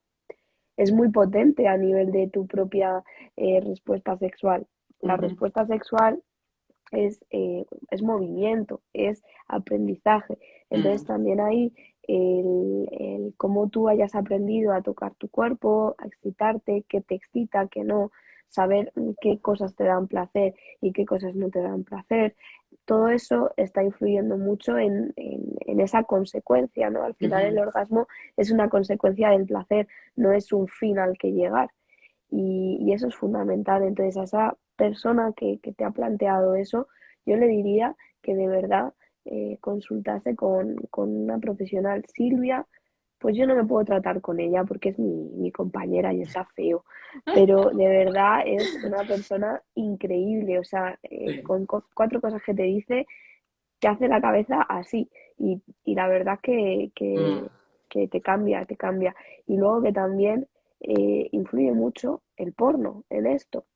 es muy potente a nivel de tu propia respuesta sexual. La ujú, respuesta sexual es movimiento, es aprendizaje. Entonces mm, también ahí el cómo tú hayas aprendido a tocar tu cuerpo, a excitarte, qué te excita, qué no, saber qué cosas te dan placer y qué cosas no te dan placer. Todo eso está influyendo mucho en esa consecuencia, ¿no? Al final el ujú, orgasmo es una consecuencia del placer, no es un fin al que llegar. Y eso es fundamental. Entonces, a esa persona que te ha planteado eso, yo le diría que de verdad consultase con una profesional. Silvia, pues yo no me puedo tratar con ella porque es mi compañera y está feo, pero de verdad es una persona increíble, o sea, sí, con cuatro cosas que te dice, te hace la cabeza así y la verdad mm, que te cambia, te cambia. Y luego que también influye mucho el porno en esto,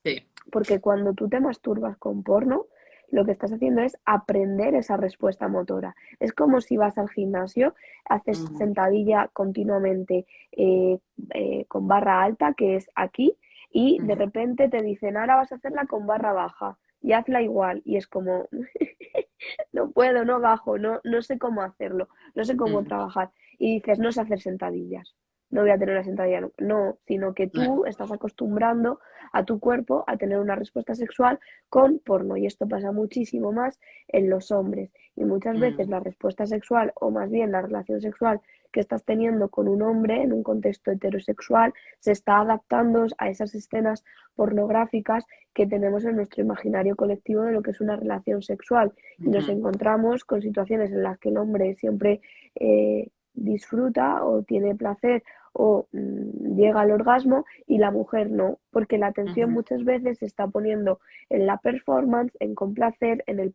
sí, porque cuando tú te masturbas con porno, lo que estás haciendo es aprender esa respuesta motora. Es como si vas al gimnasio, haces ujú, sentadilla continuamente con barra alta, que es aquí, y de ujú, repente te dicen, ahora vas a hacerla con barra baja y hazla igual. Y es como, no puedo, no bajo, no sé cómo hacerlo, no sé cómo mm, trabajar. Y dices, no sé hacer sentadillas, no voy a tener una sentadilla, no, sino que tú estás acostumbrando a tu cuerpo a tener una respuesta sexual con porno. Y esto pasa muchísimo más en los hombres. Y muchas veces mm, la respuesta sexual, o más bien la relación sexual que estás teniendo con un hombre en un contexto heterosexual, se está adaptando a esas escenas pornográficas que tenemos en nuestro imaginario colectivo de lo que es una relación sexual. Y nos ujú, encontramos con situaciones en las que el hombre siempre disfruta o tiene placer o llega al orgasmo y la mujer no, porque la atención ujú, muchas veces se está poniendo en la performance, en complacer, en el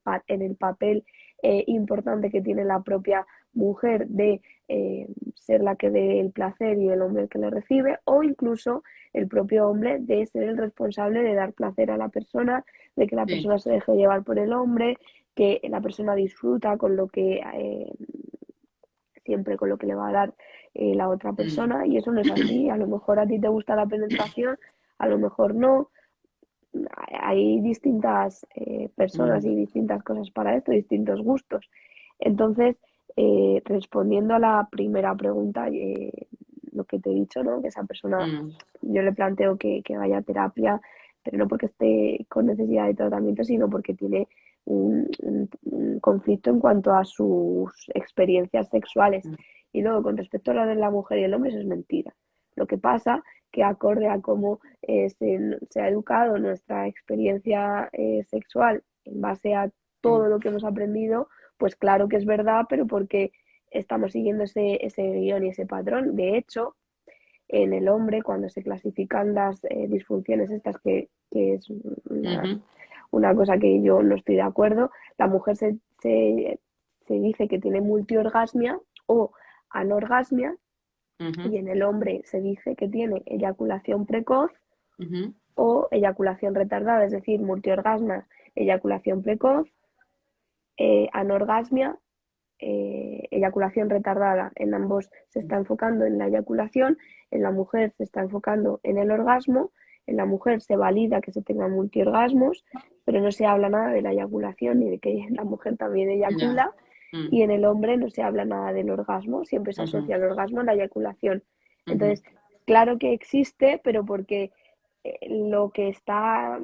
papel importante que tiene la propia mujer de ser la que dé el placer y el hombre el que le recibe, o incluso el propio hombre de ser el responsable de dar placer a la persona, de que la sí, persona se deje llevar por el hombre, que la persona disfruta con lo que siempre con lo que le va a dar la otra mm, persona y eso no es así. A lo mejor a ti te gusta la penetración, a lo mejor no. Hay distintas personas y mm, distintas cosas para esto, distintos gustos. Entonces, respondiendo a la primera pregunta, lo que te he dicho, ¿no? Que esa persona, mm, yo le planteo que vaya a terapia, pero no porque esté con necesidad de tratamiento, sino porque tiene un conflicto en cuanto a sus experiencias sexuales. mm, Y luego, con respecto a lo de la mujer y el hombre, eso es mentira. Lo que pasa que acorde a cómo se ha educado nuestra experiencia sexual en base a todo mm, lo que hemos aprendido, pues claro que es verdad, pero porque estamos siguiendo ese guión y ese patrón. De hecho, en el hombre, cuando se clasifican las disfunciones estas, que es ujú, una cosa que yo no estoy de acuerdo, la mujer se dice que tiene multiorgasmia o anorgasmia ujú, y en el hombre se dice que tiene eyaculación precoz ujú, o eyaculación retardada, es decir, multiorgasmia, eyaculación precoz, anorgasmia, eyaculación retardada. En ambos se está enfocando en la eyaculación, en la mujer se está enfocando en el orgasmo, en la mujer se valida que se tengan multiorgasmos, pero no se habla nada de la eyaculación ni de que la mujer también Ya. eyacula, Mm, y en el hombre no se habla nada del orgasmo, siempre se ujú, asocia el orgasmo a la eyaculación. ujú. Entonces, claro que existe, pero porque lo que está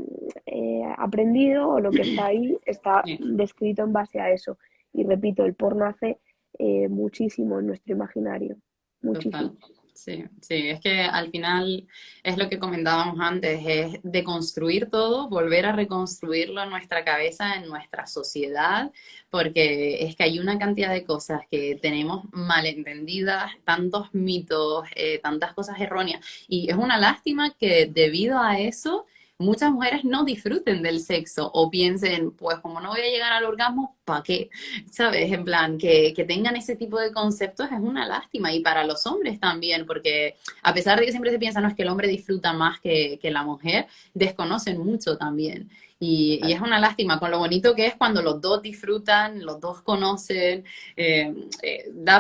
aprendido o lo que está ahí está Sí. descrito en base a eso. Y repito, el porno hace muchísimo en nuestro imaginario, muchísimo. Total. Sí, sí, es que al final es lo que comentábamos antes, es deconstruir todo, volver a reconstruirlo en nuestra cabeza, en nuestra sociedad, porque es que hay una cantidad de cosas que tenemos malentendidas, tantos mitos, tantas cosas erróneas, y es una lástima que debido a eso muchas mujeres no disfruten del sexo o piensen, pues como no voy a llegar al orgasmo, ¿para qué? ¿Sabes? En plan, que tengan ese tipo de conceptos es una lástima y para los hombres también, porque a pesar de que siempre se piensa, no, es que el hombre disfruta más que la mujer, desconocen mucho también. Y es una lástima con lo bonito que es cuando los dos disfrutan, los dos conocen.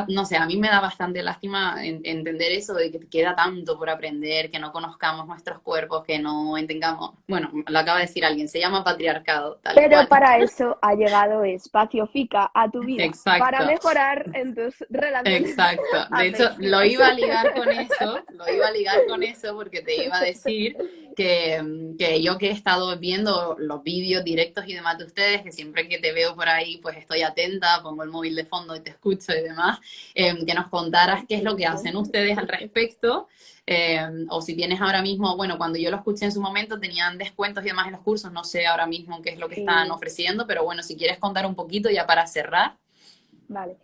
No sé, a mí me da bastante lástima entender eso de que queda tanto por aprender, que no conozcamos nuestros cuerpos, que no entendamos, bueno, lo acaba de decir alguien, se llama patriarcado, tal Pero cual. para eso ha llegado Espacio Fica a tu vida, para Exacto. mejorar en tus relaciones Exacto. De hecho, lo afectivas. iba a ligar con eso, lo iba a ligar con eso porque te iba a decir que yo que he estado viendo los vídeos directos y demás de ustedes, que siempre que te veo por ahí, pues estoy atenta, pongo el móvil de fondo y te escucho y demás, que nos contaras qué es lo que hacen ustedes al respecto, o si tienes ahora mismo, bueno, cuando yo lo escuché en su momento tenían descuentos y demás en los cursos, no sé ahora mismo qué es lo que están Sí, ofreciendo, pero bueno, si quieres contar un poquito ya para cerrar. vale.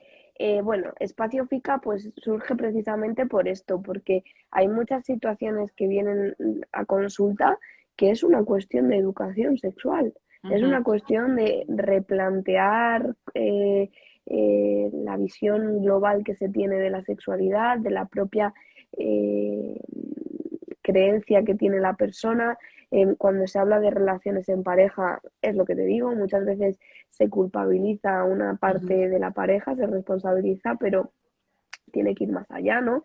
Bueno, Espacio Fica pues surge precisamente por esto, porque hay muchas situaciones que vienen a consulta que es una cuestión de educación sexual, es Ujú, una cuestión de replantear la visión global que se tiene de la sexualidad, de la propia eh, creencia que tiene la persona. Cuando se habla de relaciones en pareja, es lo que te digo, muchas veces se culpabiliza a una ujú. parte de la pareja, se responsabiliza, pero tiene que ir más allá, ¿no?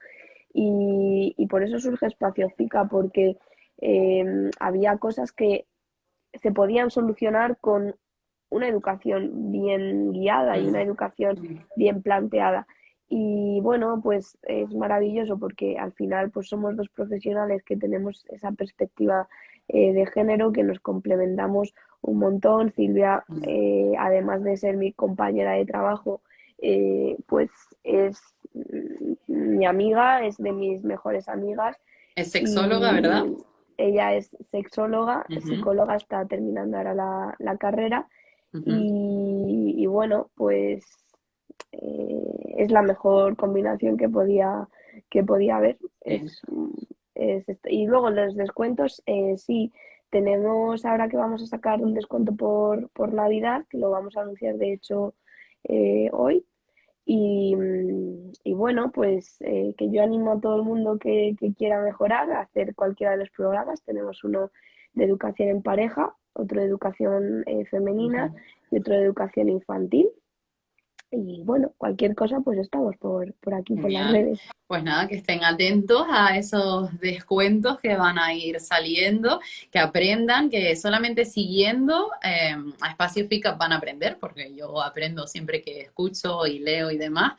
Y por eso surge Espacio Fica, porque había cosas que se podían solucionar con una educación bien guiada y una Mm, educación mm. bien planteada. Y bueno, pues es maravilloso porque al final pues somos dos profesionales que tenemos esa perspectiva de género, que nos complementamos un montón. Silvia, además de ser mi compañera de trabajo, pues es mi amiga, es de mis mejores amigas, Es sexóloga, ¿verdad? y ella es sexóloga, Ujú, psicóloga, está terminando ahora la carrera, ujú. y bueno, pues es la mejor combinación que podía haber. Sí. Y luego los descuentos, sí, tenemos ahora que vamos a sacar un descuento por Navidad, que lo vamos a anunciar de hecho hoy. Y bueno, pues que yo animo a todo el mundo que quiera mejorar a hacer cualquiera de los programas. Tenemos uno de educación en pareja, otro de educación femenina Ujú. y otro de educación infantil. Y bueno, cualquier cosa, pues estamos por aquí, por las Genial. redes. Pues nada, que estén atentos a esos descuentos que van a ir saliendo, que aprendan, que solamente siguiendo a Espacio FICA van a aprender, porque yo aprendo siempre que escucho y leo y demás.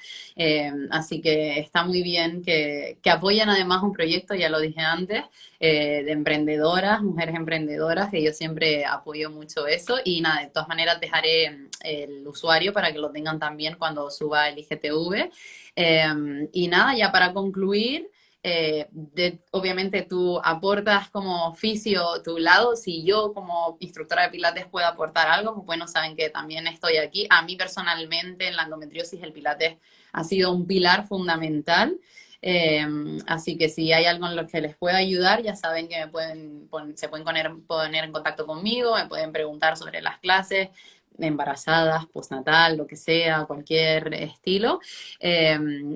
Así que está muy bien que apoyen además un proyecto, ya lo dije antes, de emprendedoras, mujeres emprendedoras, que yo siempre apoyo mucho eso. Y nada, de todas maneras dejaré el usuario para que lo tengan también cuando suba el IGTV. Y nada, ya para concluir, obviamente tú aportas como fisio tu lado, si yo como instructora de pilates puedo aportar algo, pues bueno, saben que también estoy aquí. A mí personalmente en la endometriosis el pilates ha sido un pilar fundamental. Eh, Así que si hay algo en lo que les pueda ayudar, ya saben que se pueden poner en contacto conmigo, me pueden preguntar sobre las clases, embarazadas, postnatal, lo que sea, cualquier estilo.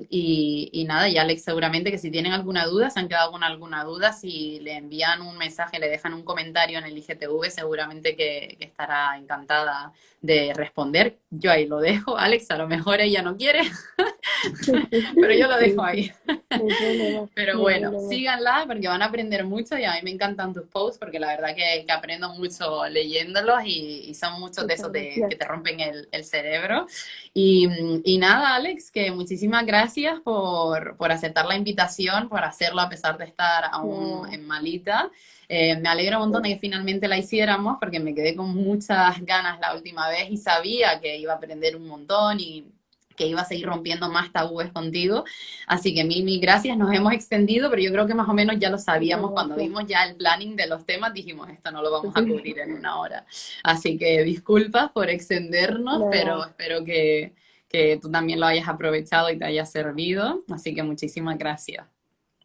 Y nada, y Alex seguramente que si tienen alguna duda, se han quedado con alguna duda, si le envían un mensaje, le dejan un comentario en el IGTV, seguramente que estará encantada de responder. Yo ahí lo dejo, Alex, a lo mejor ella no quiere, pero yo lo dejo Sí, ahí. sí, no hay problema, Pero no hay bueno, problema. síganla porque van a aprender mucho y a mí me encantan tus posts porque la verdad que aprendo mucho leyéndolos y son muchos de Muchas esos gracias. que te rompen el cerebro. Y nada, Alex, que muchísimas gracias por aceptar la invitación, por hacerlo a pesar de estar aún Nada, en malita. Me alegro un montón de no, que finalmente la hiciéramos porque me quedé con muchas ganas la última vez y sabía que iba a aprender un montón y que iba a seguir rompiendo más tabúes contigo. Así que mil gracias, nos hemos extendido, pero yo creo que más o menos ya lo muchas sabíamos cuando gracias. vimos ya el planning de los temas, dijimos, esto no lo vamos a Sí, cubrir en una hora. Así que disculpas por extendernos, pero nada, espero que tú también lo hayas aprovechado y te haya servido. Así que muchísimas gracias.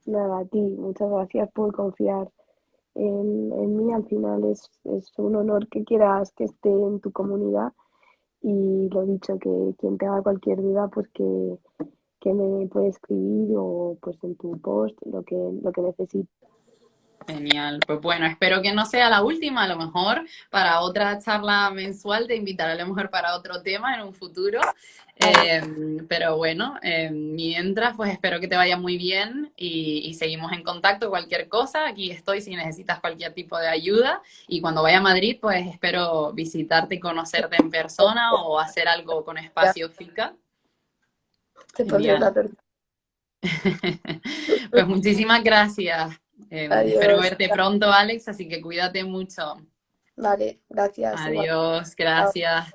nada, a ti, muchas gracias por confiar en mí. Al final es un honor que quieras que esté en tu comunidad y lo dicho, que quien tenga cualquier duda, pues que me puede escribir o pues en tu post, lo que necesite. Genial, pues bueno, espero que no sea la última, a lo mejor para otra charla mensual te invitaré a lo mejor para otro tema en un futuro. Vale, Eh, pero bueno, mientras pues espero que te vaya muy bien y seguimos en contacto, cualquier cosa, aquí estoy si necesitas cualquier tipo de ayuda y cuando vaya a Madrid pues espero visitarte y conocerte en persona o hacer algo con ya, espacio FICA. te pondré Genial. una torta. Pues muchísimas gracias. Espero Adiós. verte pronto, Alex, así que cuídate mucho. Vale, gracias, igual. Adiós, Chao. gracias.